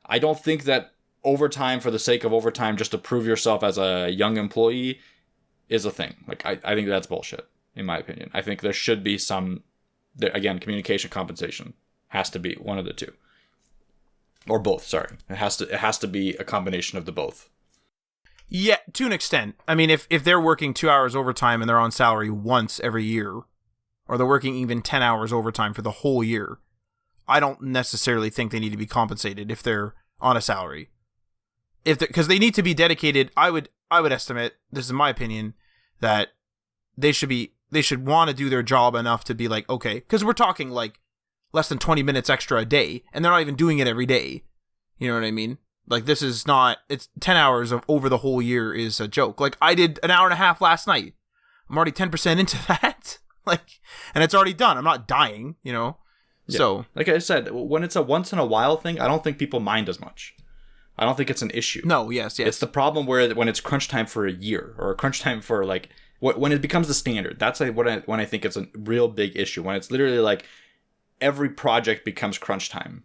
I don't think that overtime for the sake of overtime just to prove yourself as a young employee is a thing. Like, I think that's bullshit, in my opinion. I think there should be again, communication, compensation has to be one of the two. Or both, sorry. It has to be a combination of the both. Yeah, to an extent. I mean, if they're working 2 hours overtime and they're on salary once every year, or they're working even 10 hours overtime for the whole year, I don't necessarily think they need to be compensated if they're on a salary. Because they need to be dedicated. I would estimate, this is my opinion, that they should want to do their job enough to be like, okay, because we're talking like less than 20 minutes extra a day, and they're not even doing it every day. You know what I mean? Like, this is not, it's 10 hours of over the whole year is a joke. Like, I did an hour and a half last night. I'm already 10% into that. Like, and it's already done. I'm not dying, you know? Yeah. So, like I said, when it's a once in a while thing, I don't think people mind as much. I don't think it's an issue. No, yes. It's the problem when it's crunch time for a year, or crunch time for like, when it becomes the standard. That's like when I think it's a real big issue. When it's literally like every project becomes crunch time,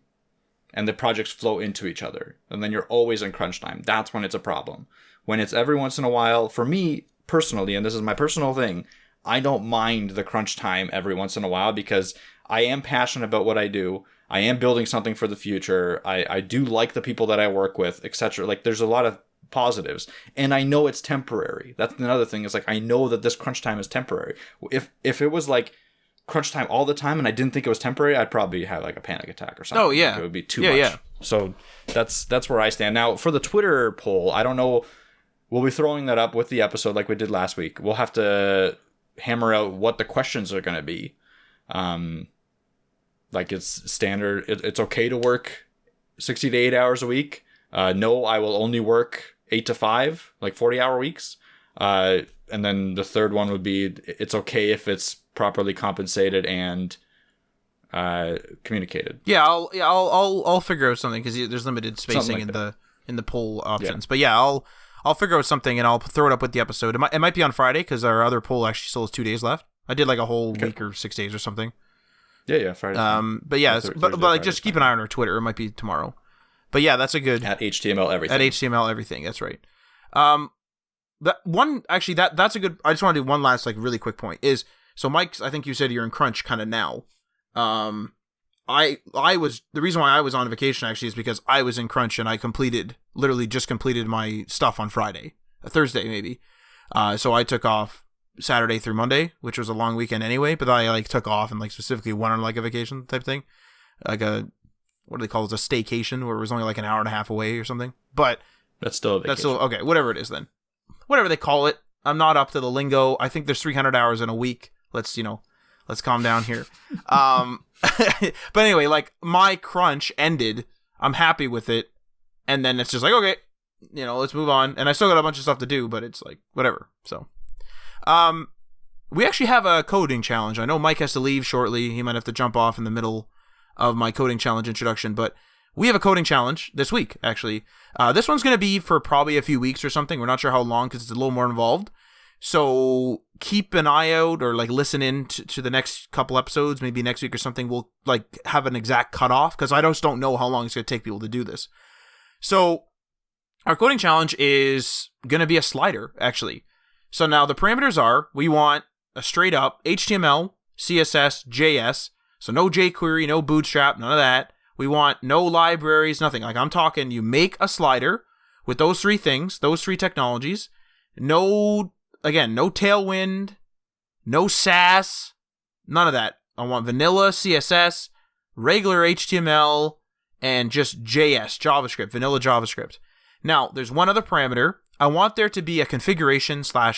and the projects flow into each other, and then you're always in crunch time. That's when it's a problem. When it's every once in a while, for me personally, and this is my personal thing, I don't mind the crunch time every once in a while, because I am passionate about what I do. I am building something for the future. I do like the people that I work with, etc. Like, there's a lot of positives, and I know it's temporary. That's another thing, is like, I know that this crunch time is temporary. If it was like crunch time all the time and I didn't think it was temporary, I'd probably have like a panic attack or something. Oh yeah, like, it would be too much. Yeah. So that's where I stand now. For the Twitter poll, I don't know. We'll be throwing that up with the episode like we did last week. We'll have to hammer out what the questions are going to be. Like, it's standard. It's okay to work 60 to 8 hours a week. No, I will only work 8 to 5, like 40-hour weeks. And then the third one would be, it's okay if it's properly compensated and communicated. Yeah, I'll figure out something, because there's limited spacing like in the poll options. Yeah. But yeah, I'll figure out something and I'll throw it up with the episode. It might be on Friday, because our other poll actually still has 2 days left. I did like a whole week or 6 days or something. Yeah, Friday. But yeah, but like, just keep an eye on our Twitter. It might be tomorrow. But yeah, that's a good at HTML everything. At HTML everything. That's right. That's a good. I just want to do one last like really quick point. Is so Mike, I think you said you're in crunch kind of now. I was, the reason why I was on vacation actually is because I was in crunch, and I literally just completed my stuff on Friday, Thursday maybe. So I took off Saturday through Monday, which was a long weekend anyway, but I like took off and like specifically went on like a vacation type thing, like what do they call it, a staycation, where it was only like an hour and a half away or something. But that's still a vacation. Okay, whatever it is then, whatever they call it. I'm not up to the lingo. I think there's 300 hours in a week. Let's calm down here. But anyway, like, my crunch ended. I'm happy with it, and then it's just like, okay, let's move on. And I still got a bunch of stuff to do, but it's like whatever. So. We actually have a coding challenge. I know Mike has to leave shortly. He might have to jump off in the middle of my coding challenge introduction, but we have a coding challenge this week, actually. This one's going to be for probably a few weeks or something. We're not sure how long, because it's a little more involved. So keep an eye out, or like listen in to the next couple episodes. Maybe next week or something, we'll like have an exact cutoff, because I just don't know how long it's going to take people to do this. So our coding challenge is going to be a slider, actually. So now the parameters are, we want a straight up HTML, CSS, JS. So no jQuery, no Bootstrap, none of that. We want no libraries, nothing. Like, I'm talking, you make a slider with those three things, those three technologies. No Tailwind, No Sass, none of that. I want vanilla CSS, regular HTML, and just JS, JavaScript, vanilla JavaScript. Now, there's one other parameter. I want there to be a configuration / I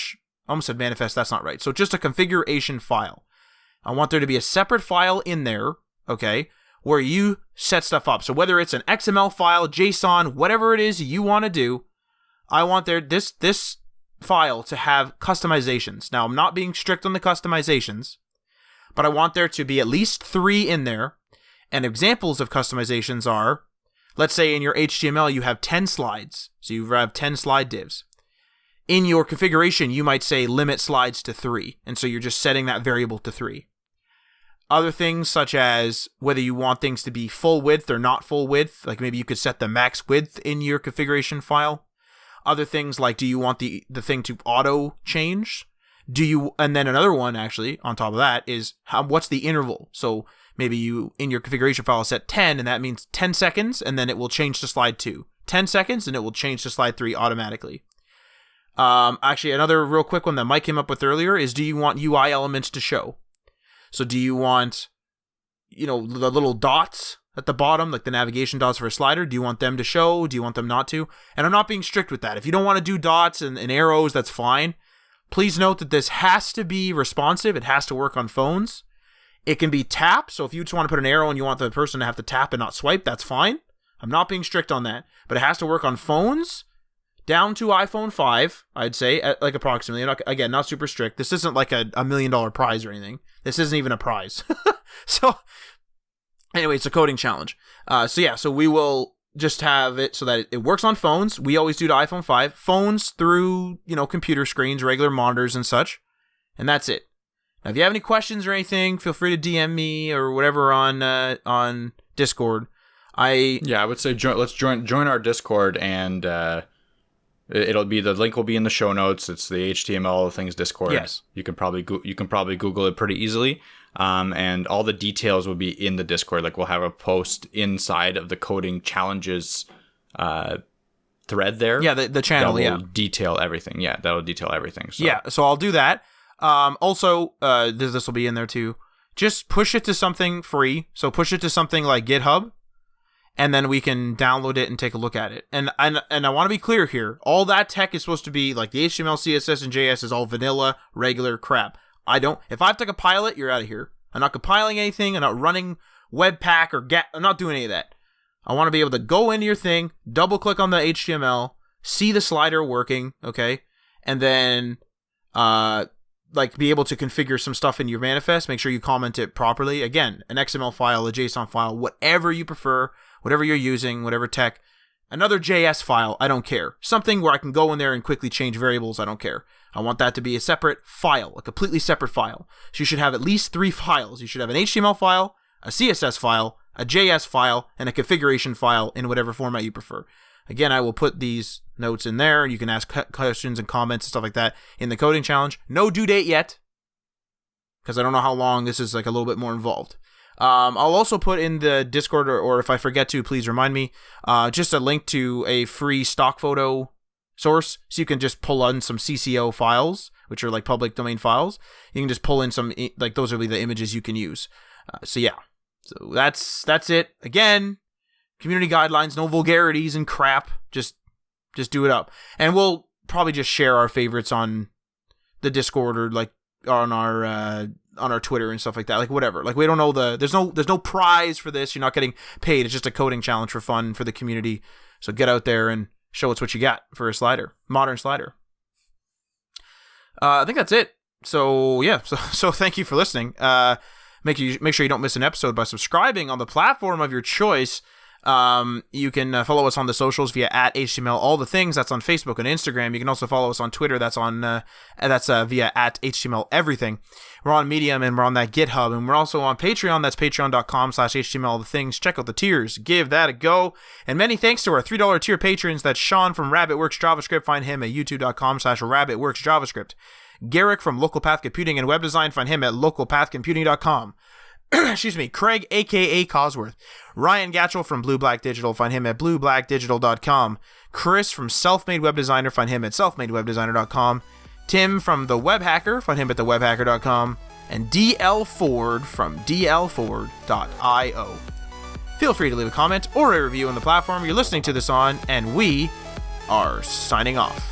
almost said manifest, that's not right. So just a configuration file. I want there to be a separate file in there, okay, where you set stuff up. So whether it's an XML file, JSON, whatever it is you want to do, I want there this file to have customizations. Now, I'm not being strict on the customizations, but I want there to be at least 3 in there. And examples of customizations are, let's say in your HTML you have 10 slides. So you have 10 slide divs. In your configuration, you might say limit slides to 3. And so you're just setting that variable to 3. Other things such as whether you want things to be full width or not full width, like maybe you could set the max width in your configuration file. Other things like, do you want the thing to auto change? And then another one actually on top of that is what's the interval? So maybe you in your configuration file set 10, and that means 10 seconds, and then it will change to slide 2. 10 seconds, and it will change to slide 3 automatically. Actually, another real quick one that Mike came up with earlier is, do you want UI elements to show? So do you want, the little dots at the bottom, like the navigation dots for a slider? Do you want them to show? Do you want them not to? And I'm not being strict with that. If you don't want to do dots and arrows, that's fine. Please note that this has to be responsive. It has to work on phones. It can be tap. So if you just want to put an arrow and you want the person to have to tap and not swipe, that's fine. I'm not being strict on that. But it has to work on phones down to iPhone 5, I'd say, like approximately. Not super strict. This isn't like a $1 million prize or anything. This isn't even a prize. So anyway, it's a coding challenge. So we will just have it so that it works on phones. We always do to iPhone 5. Phones through, computer screens, regular monitors and such. And that's it. Now, if you have any questions or anything, feel free to DM me or whatever on Discord. I would say let's join our Discord, and the link will be in the show notes. It's the HTML things Discord. Yes. You can probably Google it pretty easily. And all the details will be in the Discord. Like, we'll have a post inside of the coding challenges thread there. Yeah, the channel. That will detail everything. Yeah, that will detail everything. So. Yeah, so I'll do that. Also, this will be in there too. Just push it to something free. So push it to something like GitHub, and then we can download it and take a look at it. And I want to be clear here. All that tech is supposed to be like the HTML, CSS, and JS is all vanilla, regular crap. If I have to compile it, you're out of here. I'm not compiling anything. I'm not running Webpack or Get. I'm not doing any of that. I want to be able to go into your thing, double click on the HTML, see the slider working, okay? And then, be able to configure some stuff in your manifest. Make sure you comment it properly. Again, an XML file, a JSON file, whatever you prefer, whatever you're using, whatever tech. Another JS file, I don't care. Something where I can go in there and quickly change variables, I don't care. I want that to be a separate file, a completely separate file. So you should have at least 3 files. You should have an HTML file, a CSS file, a JS file, and a configuration file in whatever format you prefer. Again, I will put these notes in there. You can ask questions and comments and stuff like that in the coding challenge. No due date yet, because I don't know how long. This is like a little bit more involved. I'll also put in the Discord, or if I forget to, please remind me, just a link to a free stock photo source, so you can just pull in some CCO files, which are like public domain files. You can just pull in some, like those will be the images you can use. So that's it. Again, community guidelines, no vulgarities and crap. Just do it up, and we'll probably just share our favorites on the Discord or like on our Twitter and stuff like that. Like whatever. Like we don't know there's no prize for this. You're not getting paid. It's just a coding challenge for fun for the community. So get out there and show us what you got for a slider, modern slider. I think that's it. So yeah. So thank you for listening. Make sure you don't miss an episode by subscribing on the platform of your choice. You can follow us on the socials via @HTML all the things. That's on Facebook and Instagram. You can also follow us on Twitter. That's on via @HTML everything. We're on Medium, and we're on that GitHub, and we're also on Patreon. That's patreon.com/HTML all the things. Check out the tiers. Give that a go. And many thanks to our $3 tier patrons. That's Sean from RabbitWorks JavaScript. Find him at youtube.com/RabbitWorksJavaScript. Garrick from Local Path Computing and Web Design. Find him at localpathcomputing.com. Excuse me, Craig, a.k.a. Cosworth. Ryan Gatchell from Blue Black Digital. Find him at blueblackdigital.com. Chris from Self-Made Web Designer. Find him at selfmadewebdesigner.com. Tim from The Web Hacker, find him at thewebhacker.com, and DL Ford from dlford.io. Feel free to leave a comment or a review on the platform you're listening to this on, and we are signing off.